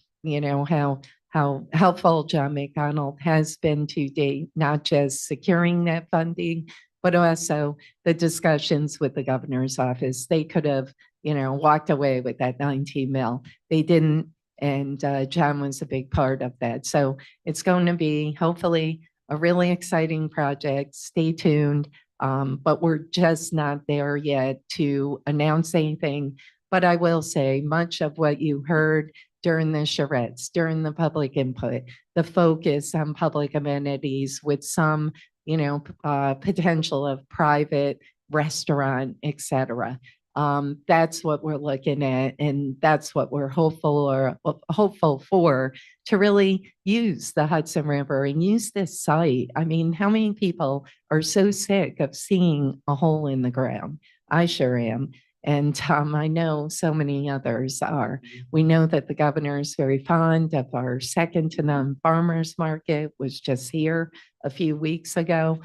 how helpful John McDonald has been to date, not just securing that funding, but also the discussions with the governor's office. They could have, walked away with that 19 mil. They didn't, and John was a big part of that. So it's going to be hopefully a really exciting project. Stay tuned. But we're just not there yet to announce anything. But I will say much of what you heard during the charrettes, during the public input, the focus on public amenities with some, potential of private restaurant, et cetera. That's what we're looking at, and that's what we're hopeful for, to really use the Hudson River and use this site. I mean, how many people are so sick of seeing a hole in the ground? I sure am. And I know so many others are. We know that the governor is very fond of our second to none farmers market, was just here a few weeks ago.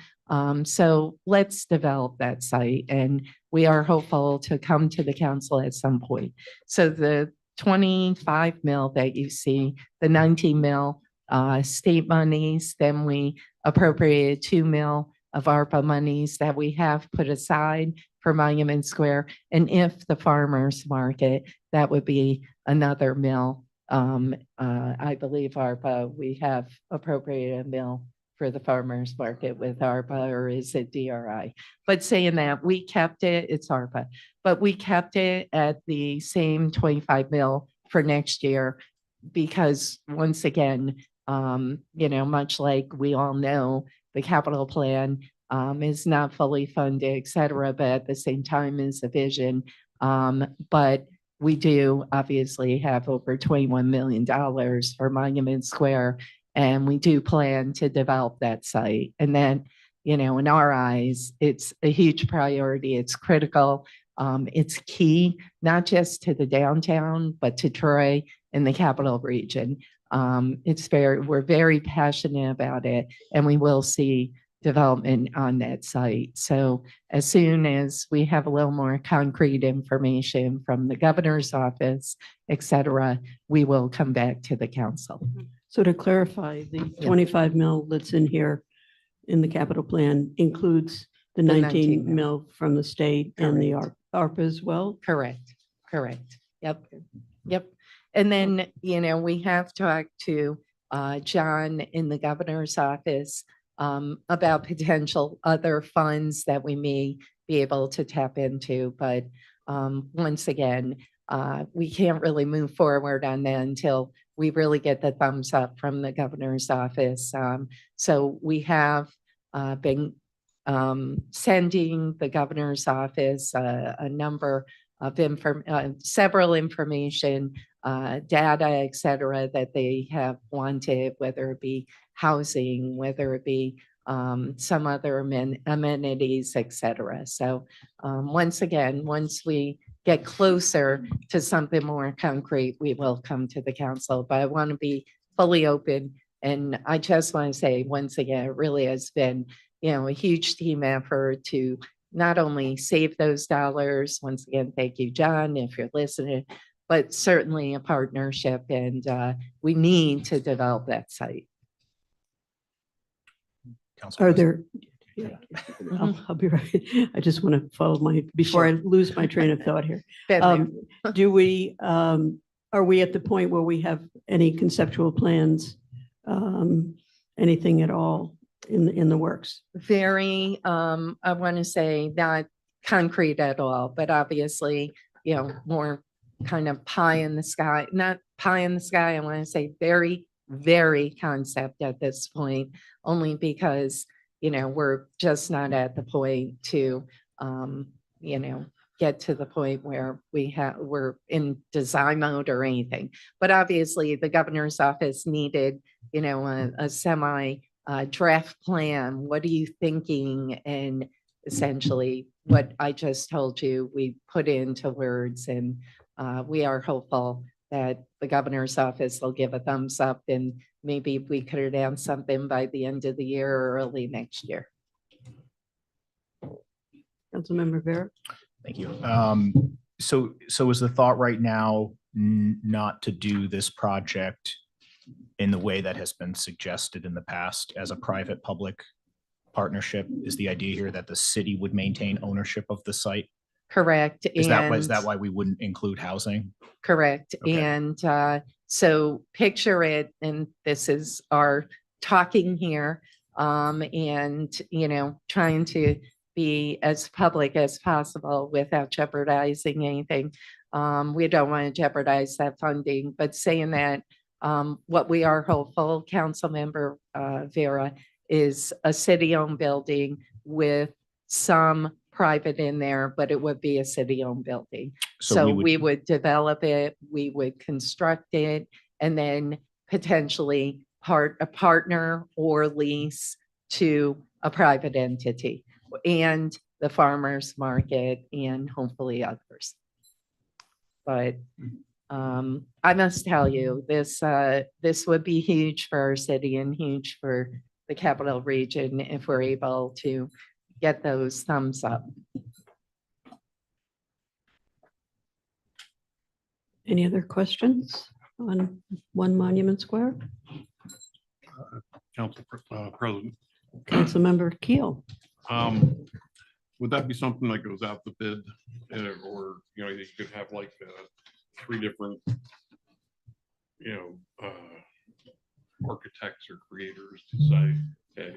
So let's develop that site, and we are hopeful to come to the council at some point. So the 25 mil that you see, the 19 mil state monies, then we appropriated 2 mil of ARPA monies that we have put aside for Monument Square. And if the farmers market, that would be another mil I believe ARPA, we have appropriated a mill for the farmer's market with ARPA, or is it DRI? But saying that, we kept it, it's ARPA, but we kept it at the same 25 mil for next year because once again, much like we all know, the capital plan is not fully funded, et cetera, but at the same time is a vision. But we do obviously have over $21 million for Monument Square, and we do plan to develop that site. And then, in our eyes, it's a huge priority. It's critical. It's key, not just to the downtown, but to Troy and the capital region. We're very passionate about it, and we will see development on that site. So as soon as we have a little more concrete information from the governor's office, et cetera, we will come back to the council. So to clarify, the 25 mil that's in here in the capital plan includes the 19 mil from the state and the ARPA as well? Correct. Yep. And then, we have talked to John in the governor's office about potential other funds that we may be able to tap into. But once again, we can't really move forward on that until we really get the thumbs up from the governor's office. So we have been sending the governor's office a number of several information, data, et cetera, that they have wanted, whether it be housing, whether it be some other amenities, et cetera. So once again, once we get closer to something more concrete, we will come to the council. But I want to be fully open. And I just want to say, once again, it really has been, a huge team effort to not only save those dollars. Once again, thank you, John, if you're listening, but certainly a partnership. And we need to develop that site. Are there, I'll be right. I just want to follow before I lose my train of thought here. Are we at the point where we have any conceptual plans, anything at all in the works? Very, I want to say not concrete at all, but obviously, more kind of pie in the sky, not pie in the sky. I want to say very, very concept at this point, only because, we're just not at the point to, get to the point where we're in design mode or anything. But obviously the governor's office needed, a semi draft plan. What are you thinking? And essentially what I just told you, we put into words, and we are hopeful that the governor's office will give a thumbs up, and maybe we could announce something by the end of the year or early next year. Councilmember Vera? Thank you. So is the thought right now not to do this project in the way that has been suggested in the past as a private-public partnership? Is the idea here that the city would maintain ownership of the site? Correct. Is that why we wouldn't include housing? Correct. Okay. And so picture it, and this is our talking here, and, trying to be as public as possible without jeopardizing anything. We don't want to jeopardize that funding, but saying that, what we are hopeful, Councilmember Vera, is a city-owned building with some private in there, but it would be a city-owned building. So we would develop it, we would construct it, and then potentially a partner or lease to a private entity and the farmers market and hopefully others. But I must tell you, this would be huge for our city and huge for the capital region if we're able to get those thumbs up. Any other questions on One Monument Square? Council President, Councilmember Keel? would that be something that goes out the bid, or, you could have like 3 different, architects or creators to say, yeah,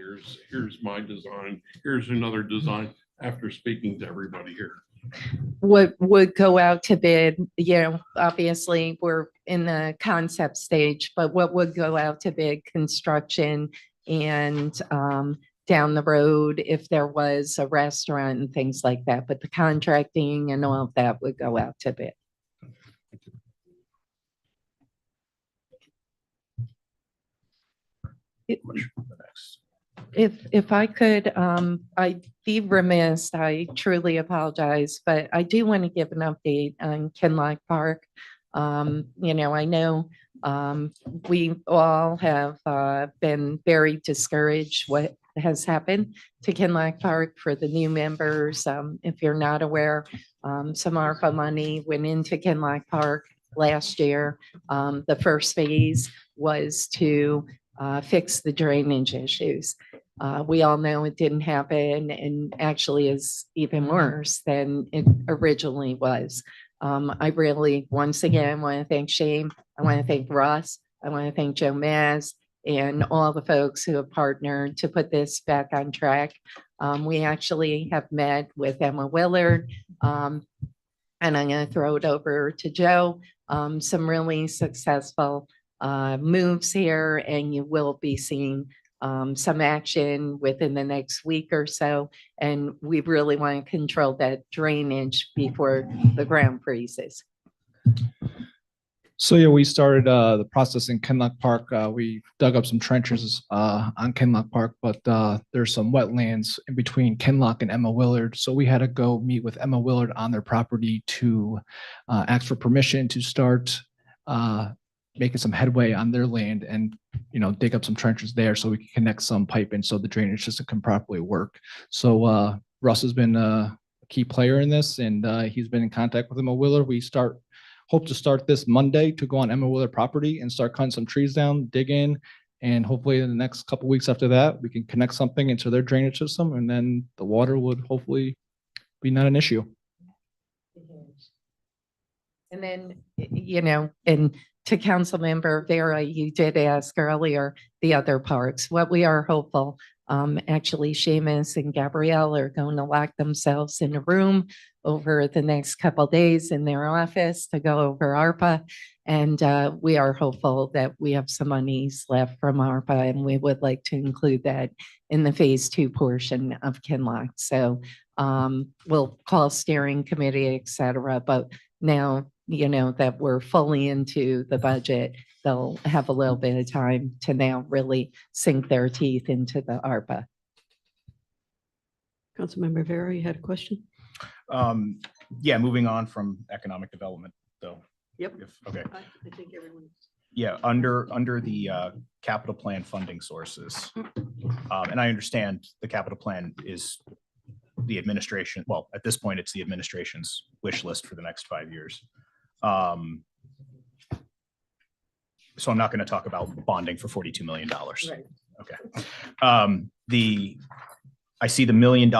here's my design, here's another design, after speaking to everybody here? What would go out to bid, obviously, we're in the concept stage, but what would go out to bid, construction and down the road, if there was a restaurant and things like that, but the contracting and all of that would go out to bid. If I could, I'd be remiss, I truly apologize, but I do want to give an update on Kinloch Park. I know we all have been very discouraged what has happened to Kinloch Park for the new members. If you're not aware, some ARPA money went into Kinloch Park last year. The first phase was to fix the drainage issues. We all know it didn't happen and actually is even worse than it originally was. I really, once again, want to thank Shane. I want to thank Russ. I want to thank Joe Maz and all the folks who have partnered to put this back on track. We actually have met with Emma Willard, and I'm going to throw it over to Joe. Some really successful moves here, and you will be seeing some action within the next week or so. And we really want to control that drainage before the ground freezes. So yeah, we started the process in Kinloch Park. We dug up some trenches on Kinloch Park, but there's some wetlands in between Kinloch and Emma Willard. So we had to go meet with Emma Willard on their property to ask for permission to start making some headway on their land and, dig up some trenches there so we can connect some pipe in so the drainage system can properly work. So Russ has been a key player in this, and he's been in contact with Emma Willard. We hope to start this Monday to go on Emma Willard property and start cutting some trees down, dig in, and hopefully in the next couple of weeks after that, we can connect something into their drainage system, and then the water would hopefully be not an issue. And then, and to Councilmember Vera, you did ask earlier the other parks. What we are hopeful, actually Seamus and Gabrielle are going to lock themselves in a room over the next couple of days in their office to go over ARPA. And we are hopeful that we have some monies left from ARPA, and we would like to include that in the phase 2 portion of Kinloch. So we'll call steering committee, et cetera. But now, that we're fully into the budget, they'll have a little bit of time to now really sink their teeth into the ARPA. Councilmember Vera, you had a question? Yeah, moving on from economic development, though. Yep. Okay. I think everyone's. Yeah, under the capital plan funding sources. And I understand the capital plan is the administration, well, at this point, it's the administration's wish list for the next 5 years. So I'm not going to talk about bonding for $42 million. Right. Okay. I see the $1 million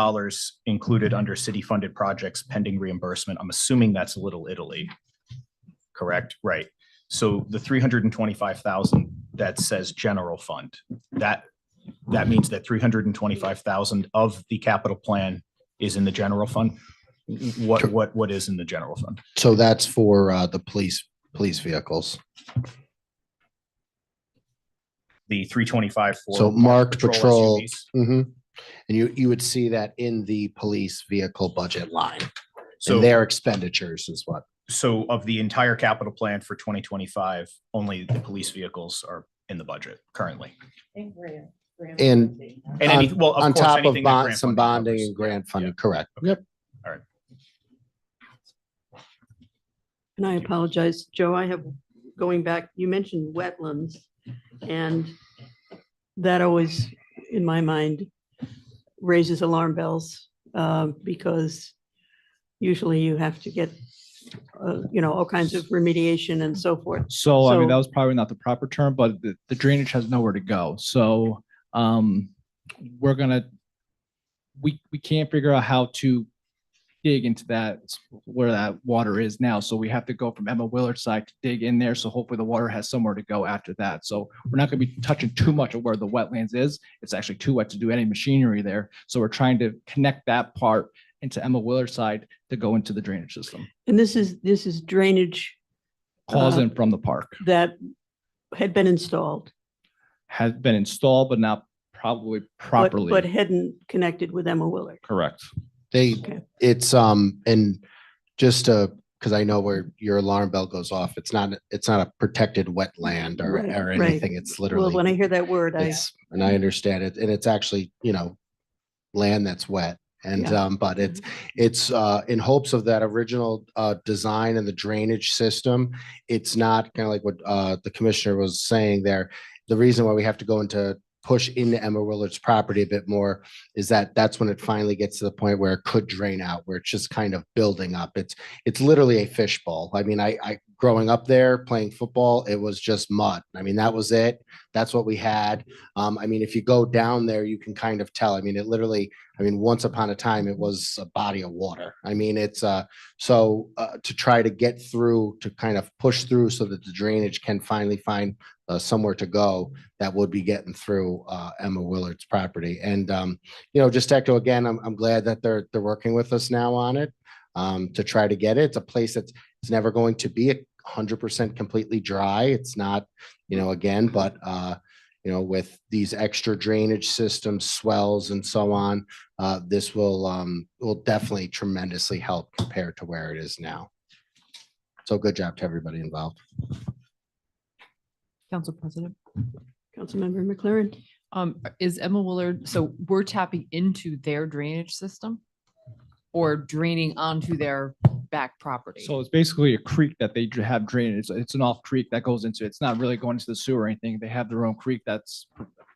included under city funded projects pending reimbursement. I'm assuming that's Little Italy, correct? Right. So the 325,000 that says general fund, that means that 325,000 of the capital plan is in the general fund. What is in the general fund? So that's for the police vehicles. The 325 for So marked patrol. SUVs? And you would see that in the police vehicle budget line. So And their expenditures is what? So of the entire capital plan for 2025, only the police vehicles are in the budget currently. And any, well, of on course, top of anything that grant some funding bonding covers. and grant funding, Yeah. correct. Okay. Yep. All right. And I apologize, Joe, I have, going back, you mentioned wetlands, and that always, in my mind, raises alarm bells, because usually you have to get, all kinds of remediation and so forth. So, I mean, So- that was probably not the proper term, but the drainage has nowhere to go. So we can't figure out how to, dig into that, where that water is now. So we have to go from Emma Willard's side to dig in there. So hopefully the water has somewhere to go after that. So we're not going to be touching too much of where the wetlands is. It's actually too wet to do any machinery there. So we're trying to connect that part into Emma Willard's side to go into the drainage system, And this is drainage calls in from the park. that had been installed, Has been installed, but not probably but properly. hadn't connected with Emma Willard. Correct. Okay. It's, and just because I know where your alarm bell goes off, it's not a protected wetland or Right, right. anything. It's Well, literally. when I hear that word, And I understand it, and it's actually, land that's wet. And, Yeah. but it's in hopes of that original design and the drainage system. It's not kind of like what the commissioner was saying there. The reason why we have to go into push into Emma Willard's property a bit more is that that's when it finally gets to the point where it could drain out, where it's just kind of building up. It's literally a fishbowl. I mean, I growing up there playing football, it was just mud. I mean, that was it. That's what we had. I mean, if you go down there, you can kind of tell. I mean, it literally, once upon a time, it was a body of water. I mean, it's so to try to get through, to kind of push through so that the drainage can finally find somewhere to go, that would be getting through Emma Willard's property. And, just to echo again, I'm glad that they're working with us now on it to try to get it. It's a place that's it's never going to be 100% completely dry. It's not, again, but with these extra drainage systems, swells and so on, this will definitely tremendously help compared to where it is now. So good job to everybody involved. Council President. Councilmember McLaren. Is Emma Willard, so we're tapping into their drainage system or draining onto their back property? So it's basically a creek that they have drainage. It's an off creek that goes into, it's not really going into the sewer or anything. They have their own creek that's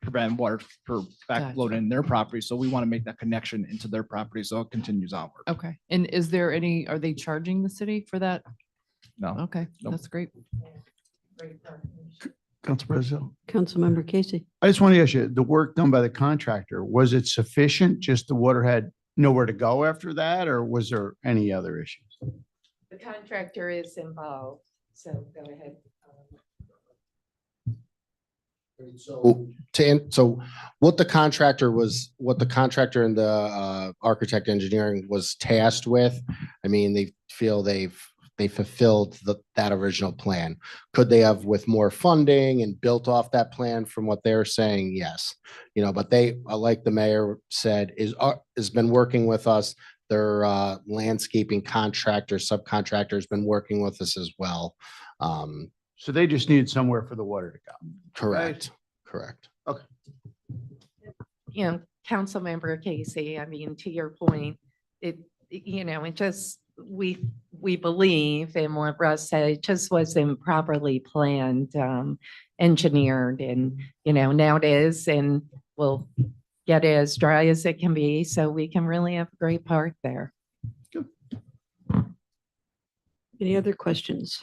preventing water for backflow in their property. So we want to make that connection into their property so it continues onward. Okay. And is there any, are they charging the city for that? No. Okay, Nope. that's great. Council President, Councilmember Casey. I just want to ask you, the work done by the contractor, was it sufficient? Just the water had nowhere to go after that, or was there any other issues? The contractor is involved, so go ahead. So what the contractor and the architect engineering was tasked with, they feel they fulfilled that original plan. Could they have with more funding and built off that plan from what they're saying? Yes. But they, like the mayor said, has been working with us. Their landscaping contractor, subcontractor has been working with us as well. So they just needed somewhere for the water to go. Correct. Correct. Okay. Councilmember Casey, to your point, it just, we believe, and what Russ said, it just wasn't properly planned, engineered, and, now it is, and we'll get it as dry as it can be, so we can really have a great park there. Any other questions?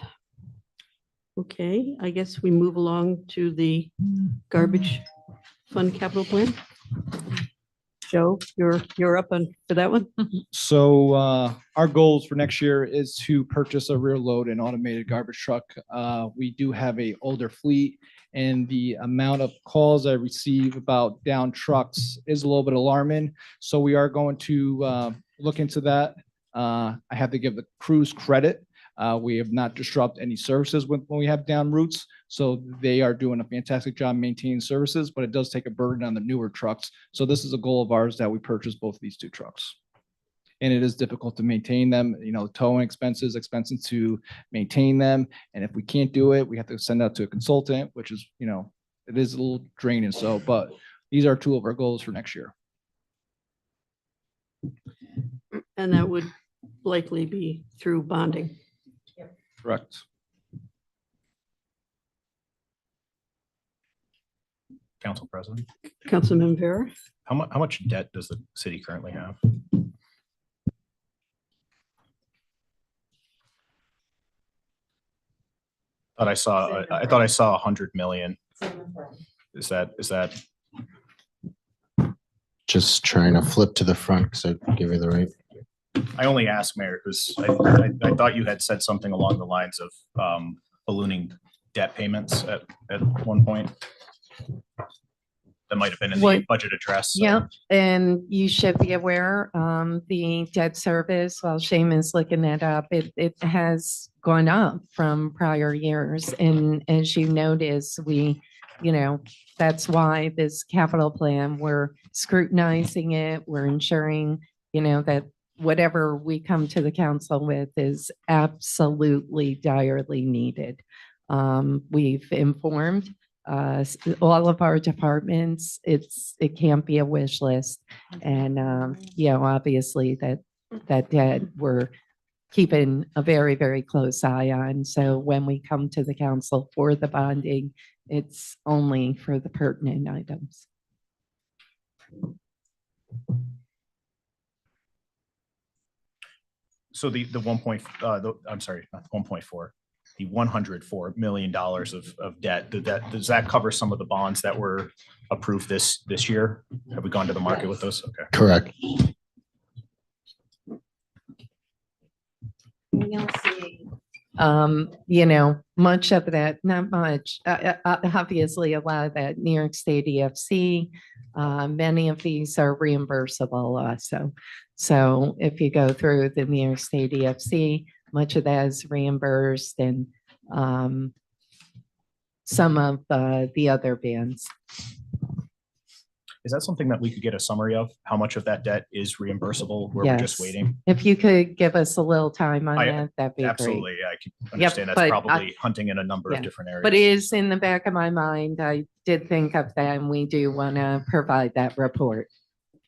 Okay, I guess we move along to the garbage fund capital plan. Joe, you're up for that one? So our goals for next year is to purchase a rear load and automated garbage truck. We do have a older fleet, and the amount of calls I receive about down trucks is a little bit alarming. So we are going to look into that. I have to give the crews credit. We have not disrupted any services when we have down routes. So they are doing a fantastic job maintaining services, but it does take a burden on the newer trucks. So this is a goal of ours that we purchase both of these two trucks. And it is difficult to maintain them, towing expenses to maintain them. And if we can't do it, we have to send out to a consultant, which is, it is a little draining. So, but these are two of our goals for next year. And that would likely be through bonding. Correct. Council President, Councilman Vera. how much debt does the city currently have? I thought I saw 100 million. Is that Just trying to flip to the front because I give you the right. I only asked, Mayor, because I thought you had said something along the lines of ballooning debt payments at one point. That might have been in the What- budget address. so- Yep, and you should be aware, the debt service, while Seamus looking that up, it has gone up from prior years. And as you notice, that's why this capital plan, we're scrutinizing it, we're ensuring, that whatever we come to the council with is absolutely direly needed. We've informed all of our departments, it can't be a wish list. And, obviously that debt we're keeping a very, very close eye on. So when we come to the council for the bonding, it's only for the pertinent items. So the I'm sorry, not 1.4, the $104 million of debt, does that cover some of the bonds that were approved this year? Have we gone to the market with those? Okay. Correct. Much of that, not much, obviously a lot of that New York State EFC, many of these are reimbursable also. So if you go through the New York State EFC, much of that is reimbursed, and some of the other bands. Is that something that we could get a summary of? How much of that debt is reimbursable? Where we're just Yes. waiting? If you could give us a little time on that, that'd be great. Absolutely. I can understand but that's I- probably hunting in a number yeah, of different areas. But it is in the back of my mind. I did think of that, and we do want to provide that report.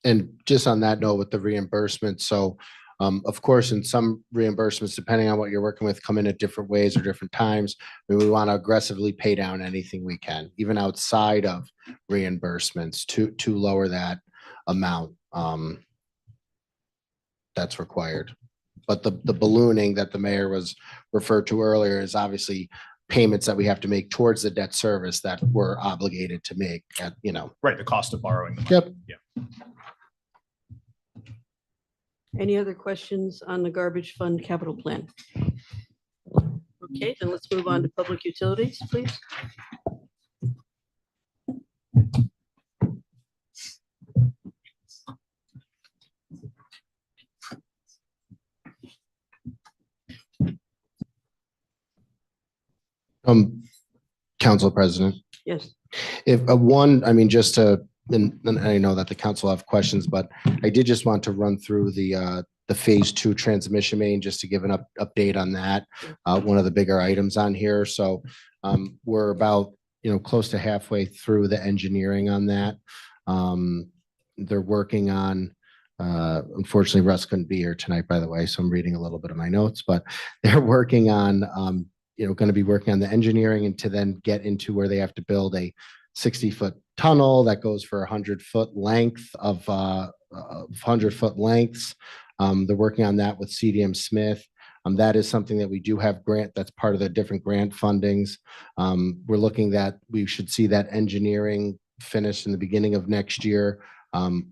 And just on that note with the reimbursement, so of course, in some reimbursements, depending on what you're working with, come in at different ways or different times. We want to aggressively pay down anything we can, even outside of reimbursements to lower that amount that's required. But the ballooning that the mayor was referred to earlier is obviously payments that we have to make towards the debt service that we're obligated to make at, Right, the cost of borrowing the money. Yep. Yeah. Any other questions on the garbage fund capital plan? Okay, then let's move on to public utilities, please. Council President. Yes. If just to, and I know that the council have questions, but I did just want to run through the phase 2 transmission main, just to give an update on that. One of the bigger items on here. So we're about, close to halfway through the engineering on that. They're working on, unfortunately, Russ couldn't be here tonight, by the way, so I'm reading a little bit of my notes, but they're working on, going to be working on the engineering and to then get into where they have to build a 60-foot tunnel that goes for 100-foot length of 100-foot lengths. They're working on that with CDM Smith. That is something that we do have that's part of the different grant fundings. We're looking that we should see that engineering finished in the beginning of next year.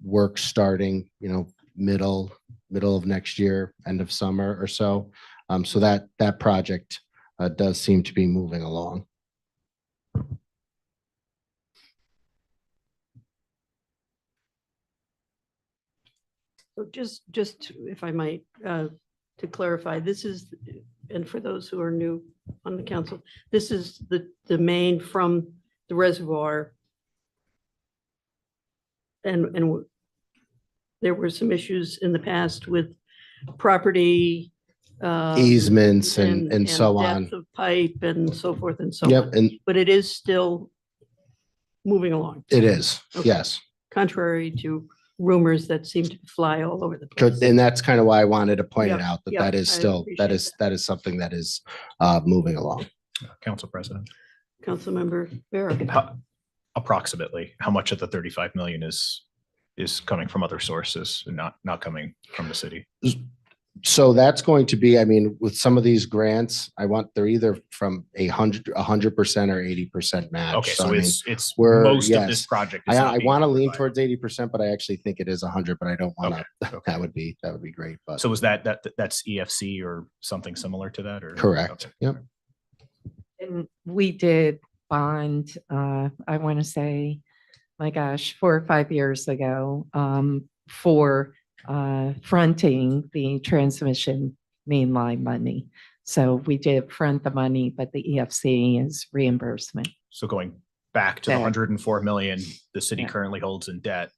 Work starting, middle of next year, end of summer or so. So that project does seem to be moving along. So just if I might, to clarify, this is, and for those who are new on the council, this is the main from the reservoir. And there were some issues in the past with property. Easements and so on. Depth of pipe and so forth and so Yep, on. and But it is still moving along. it is, Okay. yes. Contrary to rumors that seem to fly all over the place. And that's kind of why I wanted to point it Yep, out, that yep, that is I still, that appreciate is something that is moving along. Council President, Councilmember Barrett. approximately, how much of the 35 million is coming from other sources and not coming from the city? So that's going to be, I mean, with some of these grants, they're either from 100% or 80% match. Okay, So so I mean, it's we're- most of this yes. project. is I not being want to covered lean by it. towards 80%, but I actually think it is 100, but I don't want to, Okay. that would be great, but. So is that's EFC or something similar to that or? Correct. Okay. Yep. And we did bond, I want to say, my gosh, 4 or 5 years ago, for fronting the transmission mainline money. So we did front the money, but the EFC is reimbursement. So going back to the Back. 104 million the city Yeah. currently holds in debt,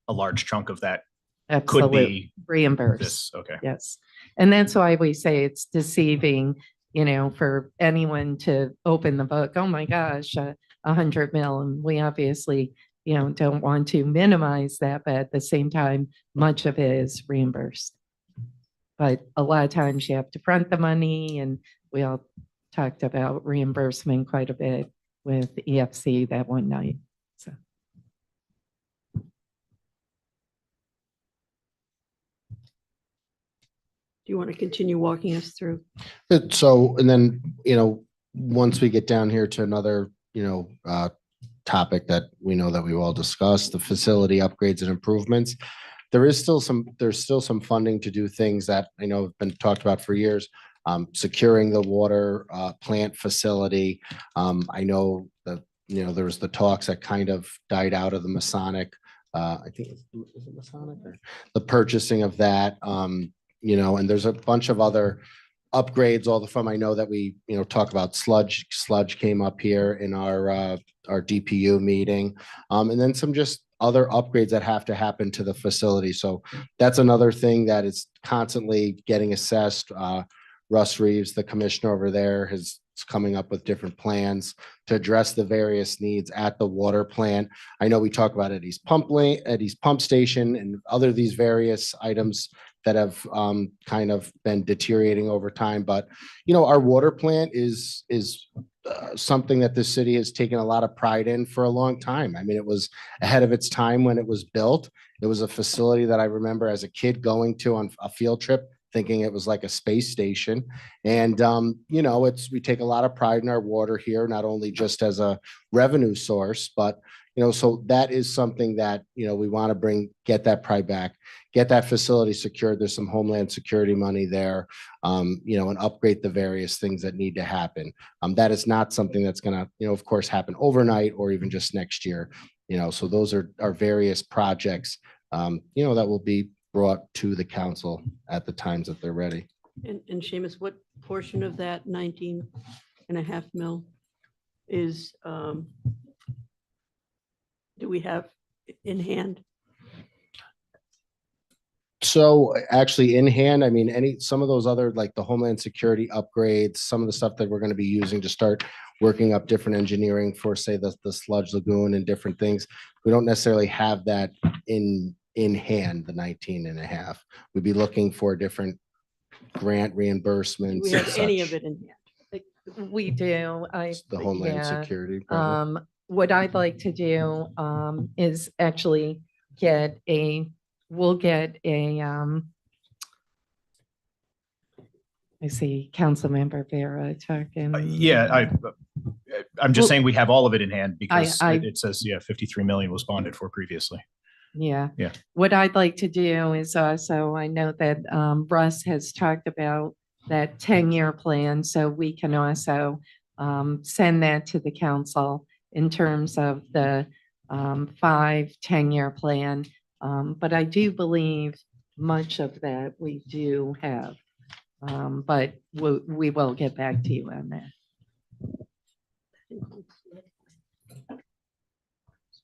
a large chunk of that could Absolutely be reimbursed. this. Okay. Yes. And that's why we say it's deceiving, for anyone to open the book, oh my gosh, 100 mil. And we obviously, don't want to minimize that, but at the same time, much of it is reimbursed. But a lot of times you have to front the money, and we all talked about reimbursement quite a bit with EFC that one night. So. Do you want to continue walking us through? So, and then, once we get down here to another, topic that we know that we've all discussed, the facility upgrades and improvements. There's still some funding to do things that I know have been talked about for years. Securing the water plant facility. I know that, there was the talks that kind of died out of the Masonic. I think is it Masonic or the purchasing of that. And there's a bunch of other upgrades all the from. I know that we, talk about sludge came up here in our DPU meeting. And then some just other upgrades that have to happen to the facility. So that's another thing that is constantly getting assessed. Russ Reeves, the commissioner over there, is coming up with different plans to address the various needs at the water plant. I know we talk about Eddie's pump station and other these various items that have kind of been deteriorating over time. But, our water plant is something that the city has taken a lot of pride in for a long time. I mean, it was ahead of its time when it was built. It was a facility that I remember as a kid going to on a field trip, thinking it was like a space station. And, we take a lot of pride in our water here, not only just as a revenue source, but, so that is something that, we want to get that pride back, get that facility secured. There's some Homeland Security money there, and upgrade the various things that need to happen. That is not something that's going to, of course, happen overnight or even just next year. So those are various projects, that will be brought to the council at the times that they're ready. And Seamus, what portion of that 19.5 mil is, do we have in hand? So actually in hand, I mean, some of those other, like the Homeland Security upgrades, some of the stuff that we're going to be using to start working up different engineering for, say, the sludge lagoon and different things. We don't necessarily have that in hand, the 19.5. We'd be looking for different grant reimbursements. Do we and have any of such. it in hand? We do. The Homeland yeah. Security. probably. What I'd like to do is actually we'll get a I see Councilmember Vera talking. Yeah, I'm just Well, saying we have all of it in hand because I- it says, 53 million was bonded for previously. Yeah. Yeah. What I'd like to do is also, I know that Russ has talked about that 10-year plan, so we can also send that to the council in terms of the 5-10-year plan. But I do believe much of that we do have. But we will get back to you on that.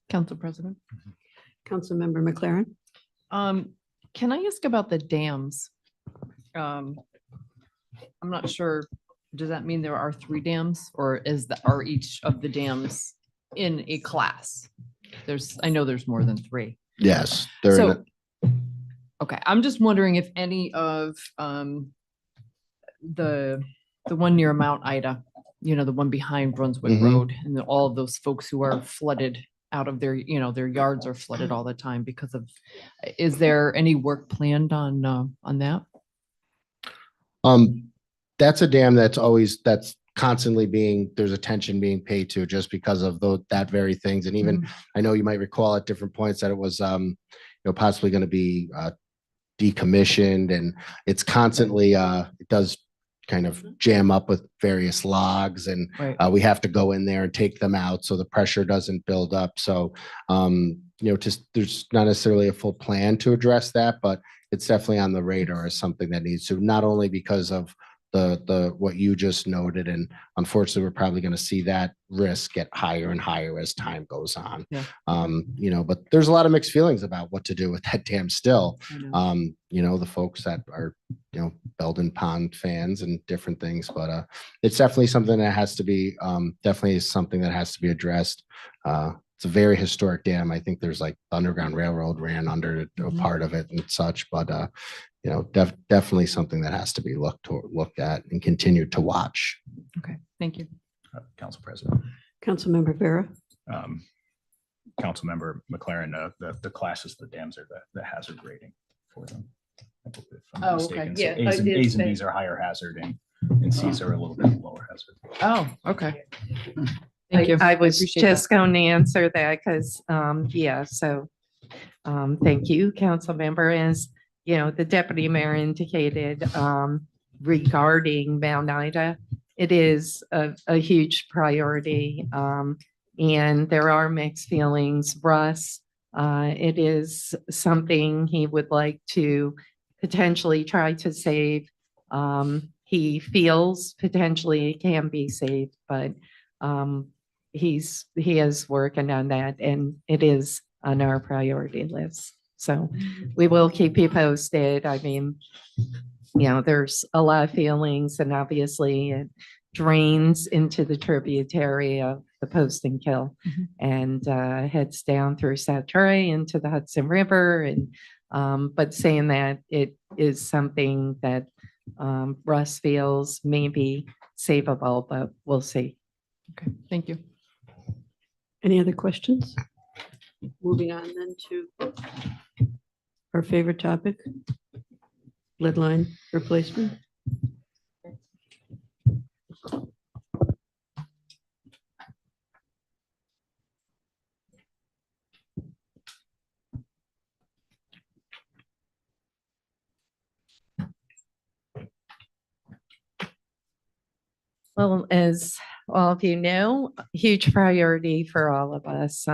Council President. Councilmember McLaren? Can I ask about the dams? I'm not sure, does that mean there are 3 dams or are each of the dams in a class? I know there's more than 3. Yes. they're in So, okay, I'm just wondering if any of the one near Mount Ida, the one behind Brunswick Mhm. Road, and all of those folks who are flooded out of their yards are flooded all the time is there any work planned on that? That's a dam that's constantly there's attention being paid to just because of that very things. And even, I know you might recall at different points that it was, possibly going to be decommissioned, and it's constantly, it does kind of jam up with various logs, and Right. we have to go in there and take them out so the pressure doesn't build up. So, there's not necessarily a full plan to address that, but it's definitely on the radar as something that needs to, not only because of what you just noted, and unfortunately, we're probably going to see that risk get higher and higher as time goes on. Yeah. But there's a lot of mixed feelings about what to do with that dam still. I know. The folks that are, Belden Pond fans and different things, but it's definitely something that has to be, addressed. It's a very historic dam. I think there's like Underground Railroad ran under a part of it and such, but definitely something that has to be looked at and continued to watch. Okay, thank you. Council President. Councilmember Vera. Councilmember McLaren, the classes, the dams are the hazard rating for them. If I'm not Oh, okay. mistaken. So Yeah, I A's and did A's and say- B's are higher hazard and C's are a little bit lower hazard. Oh, okay. Thank you. I was appreciate that. just going to answer that because, thank you, council member. As the deputy mayor indicated, regarding Mount Ida, it is a huge priority. And there are mixed feelings. Russ, it is something he would like to potentially try to save. He feels potentially it can be saved, but he is working on that, and it is on our priority list. So we will keep you posted. I mean, there's a lot of feelings, and obviously it drains into the tributary of the Post and Kill and heads down through South Troy into the Hudson River. And but saying that, it is something that Russ feels may be savable, but we'll see. Okay, thank you. Any other questions? Moving on then to our favorite topic, lead line replacement. Well, as all of you know, huge priority for all of us.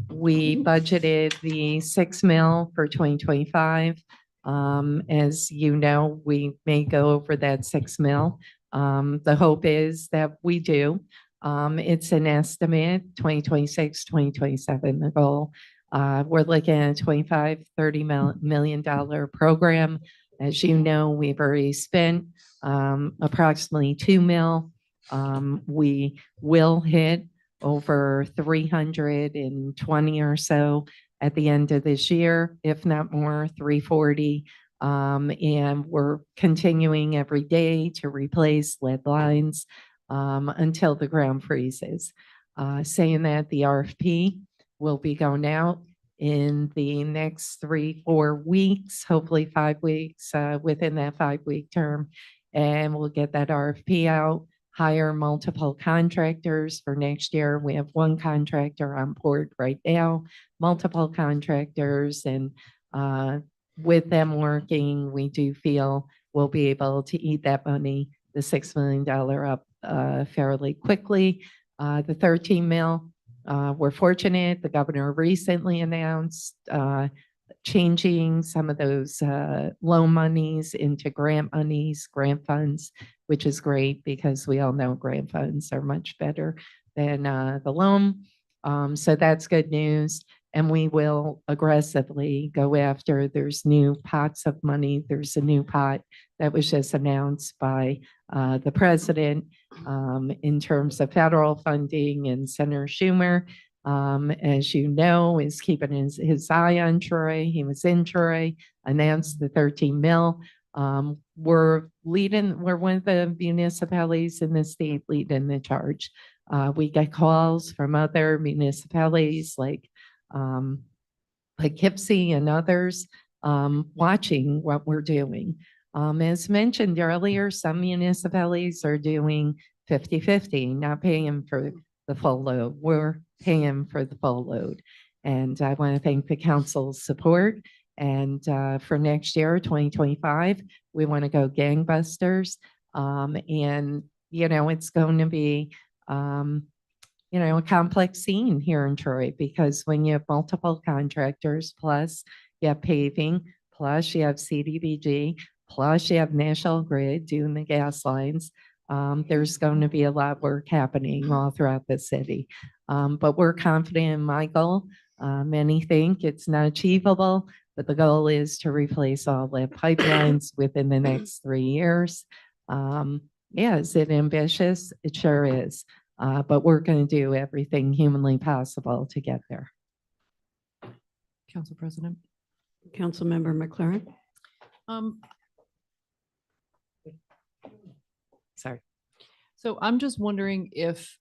We budgeted the 6 mil for 2025. As you know, we may go over that 6 mil. The hope is that we do. It's an estimate, 2026, 2027, the goal. We're looking at a $25-30 million program. As you know, we've already spent approximately 2 mil. We will hit over 320 or so at the end of this year, if not more, 340. And we're continuing every day to replace lead lines until the ground freezes. Saying that, the RFP will be going out in the next 3-4 weeks, hopefully 5 weeks, within that 5-week term. And we'll get that RFP out, hire multiple contractors for next year. We have one contractor on board right now, multiple contractors, and with them working, we do feel we'll be able to eat that money, the $6 million up fairly quickly. The 13 mil, we're fortunate. The governor recently announced changing some of those loan monies into grant monies, grant funds, which is great because we all know grant funds are much better than the loan. So that's good news. And we will aggressively go after, there's new pots of money. There's a new pot that was just announced by the president in terms of federal funding, and Senator Schumer, as you know, is keeping his eye on Troy. He was in Troy, announced the 13 mil. We're one of the municipalities in the state leading the charge. We get calls from other municipalities like Poughkeepsie and others watching what we're doing. As mentioned earlier, some municipalities are doing 50-50, not paying for the full load. We're paying for the full load. And I want to thank the council's support. And for next year, 2025, we want to go gangbusters. And, it's going to be, a complex scene here in Troy, because when you have multiple contractors, plus you have paving, plus you have CDBG, plus you have National Grid doing the gas lines, there's going to be a lot of work happening all throughout the city. But we're confident in my goal. Many think it's not achievable, but the goal is to replace all the pipelines within the next 3 years. Is it ambitious? It sure is. But we're going to do everything humanly possible to get there. Council President. Councilmember McLaren. Sorry. So I'm just wondering if,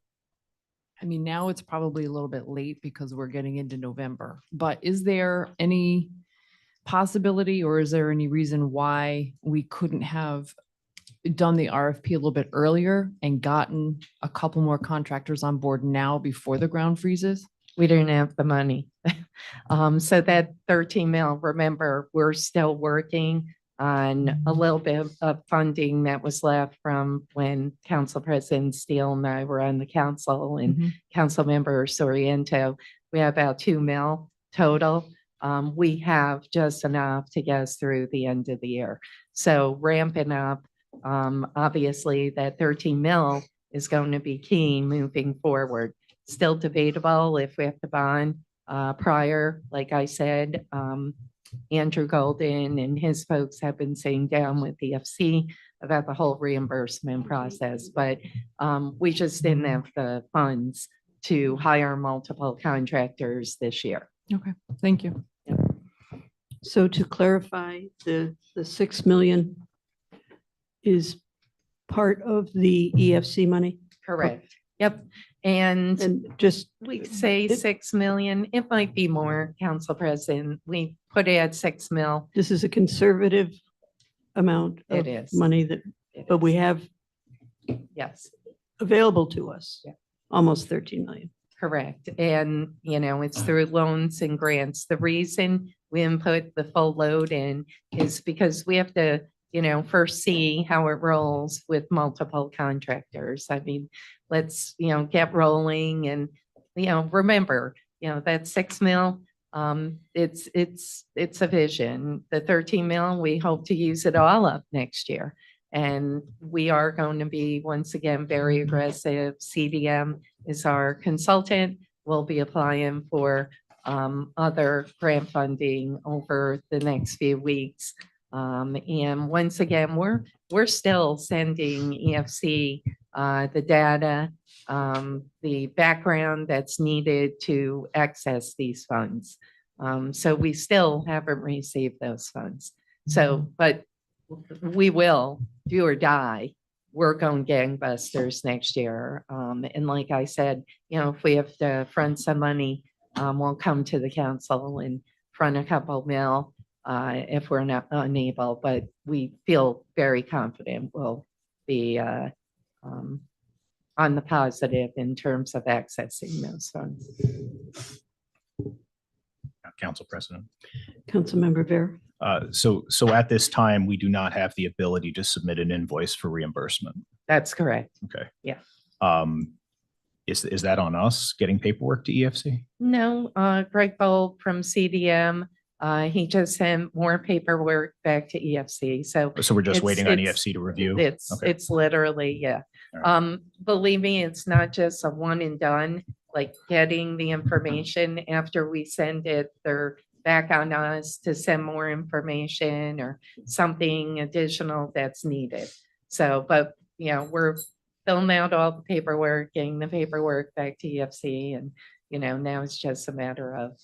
now it's probably a little bit late because we're getting into November, but is there any possibility, or is there any reason why we couldn't have done the RFP a little bit earlier and gotten a couple more contractors on board now before the ground freezes? We didn't have the money. So that 13 mil, remember, we're still working on a little bit of funding that was left from when Council President Steele and I were on the council, and Councilmember Soriento. We have about 2 mil total. We have just enough to get us through the end of the year. So ramping up, obviously that 13 mil is going to be key moving forward. Still debatable if we have to bond prior, like I said. Andrew Golden and his folks have been sitting down with the FC about the whole reimbursement process, but we just didn't have the funds to hire multiple contractors this year. Okay, thank you. So to clarify, the 6 million is part of the EFC money? Correct. Yep. And And just, we say 6 million. It might be more, Council President. We put it at 6 mil. this is a conservative amount It of is. money that, It but we is. have Yes. available to us. Yeah. Almost 13 million. Correct. And, it's through loans and grants. The reason we didn't put the full load in is because we have to, first see how it rolls with multiple contractors. Let's, get rolling and, remember, that 6 mil, it's a vision. The 13 mil, we hope to use it all up next year. And we are going to be, once again, very aggressive. CDM is our consultant. We'll be applying for other grant funding over the next few weeks. And once again, we're still sending EFC the data, the background that's needed to access these funds. So we still haven't received those funds. So, but we will do or die. We're going gangbusters next year. And like I said, if we have to front some money, we'll come to the council and front a couple mil if we're not unable, but we feel very confident we'll be on the positive in terms of accessing those funds. Council President. Councilmember Vera. So at this time, we do not have the ability to submit an invoice for reimbursement. That's correct. Okay. Yeah. Is that on us getting paperwork to EFC? No, Greg Bold from CDM, he just sent more paperwork back to EFC. So we're just waiting on it's- EFC to review? It's, Okay. it's literally, yeah. All Believe me, it's not just a one and done, like getting the information after we send it, they're back on us to send more information or something additional that's needed. So, but, we're filling out all the paperwork, getting the paperwork back to EFC, and, now it's just a matter of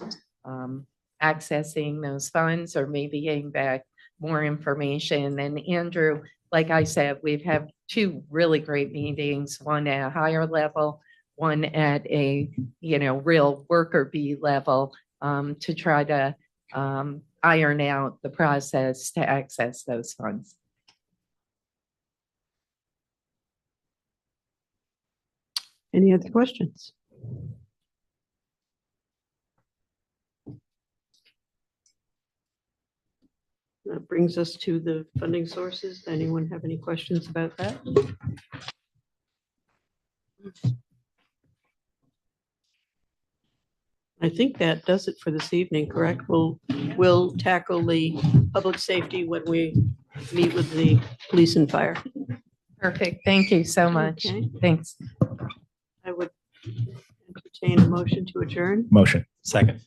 accessing those funds or maybe getting back more information. And Andrew, like I said, we've had 2 really great meetings, one at a higher level, one at a, real worker bee level, to try to iron out the process to access those funds. Any other questions? That brings us to the funding sources. Anyone have any questions about that? I think that does it for this evening, correct? We'll tackle the public safety when we meet with the police and fire. Perfect. Thank you so much. Okay. Thanks. I would entertain a motion to adjourn. Motion. Second.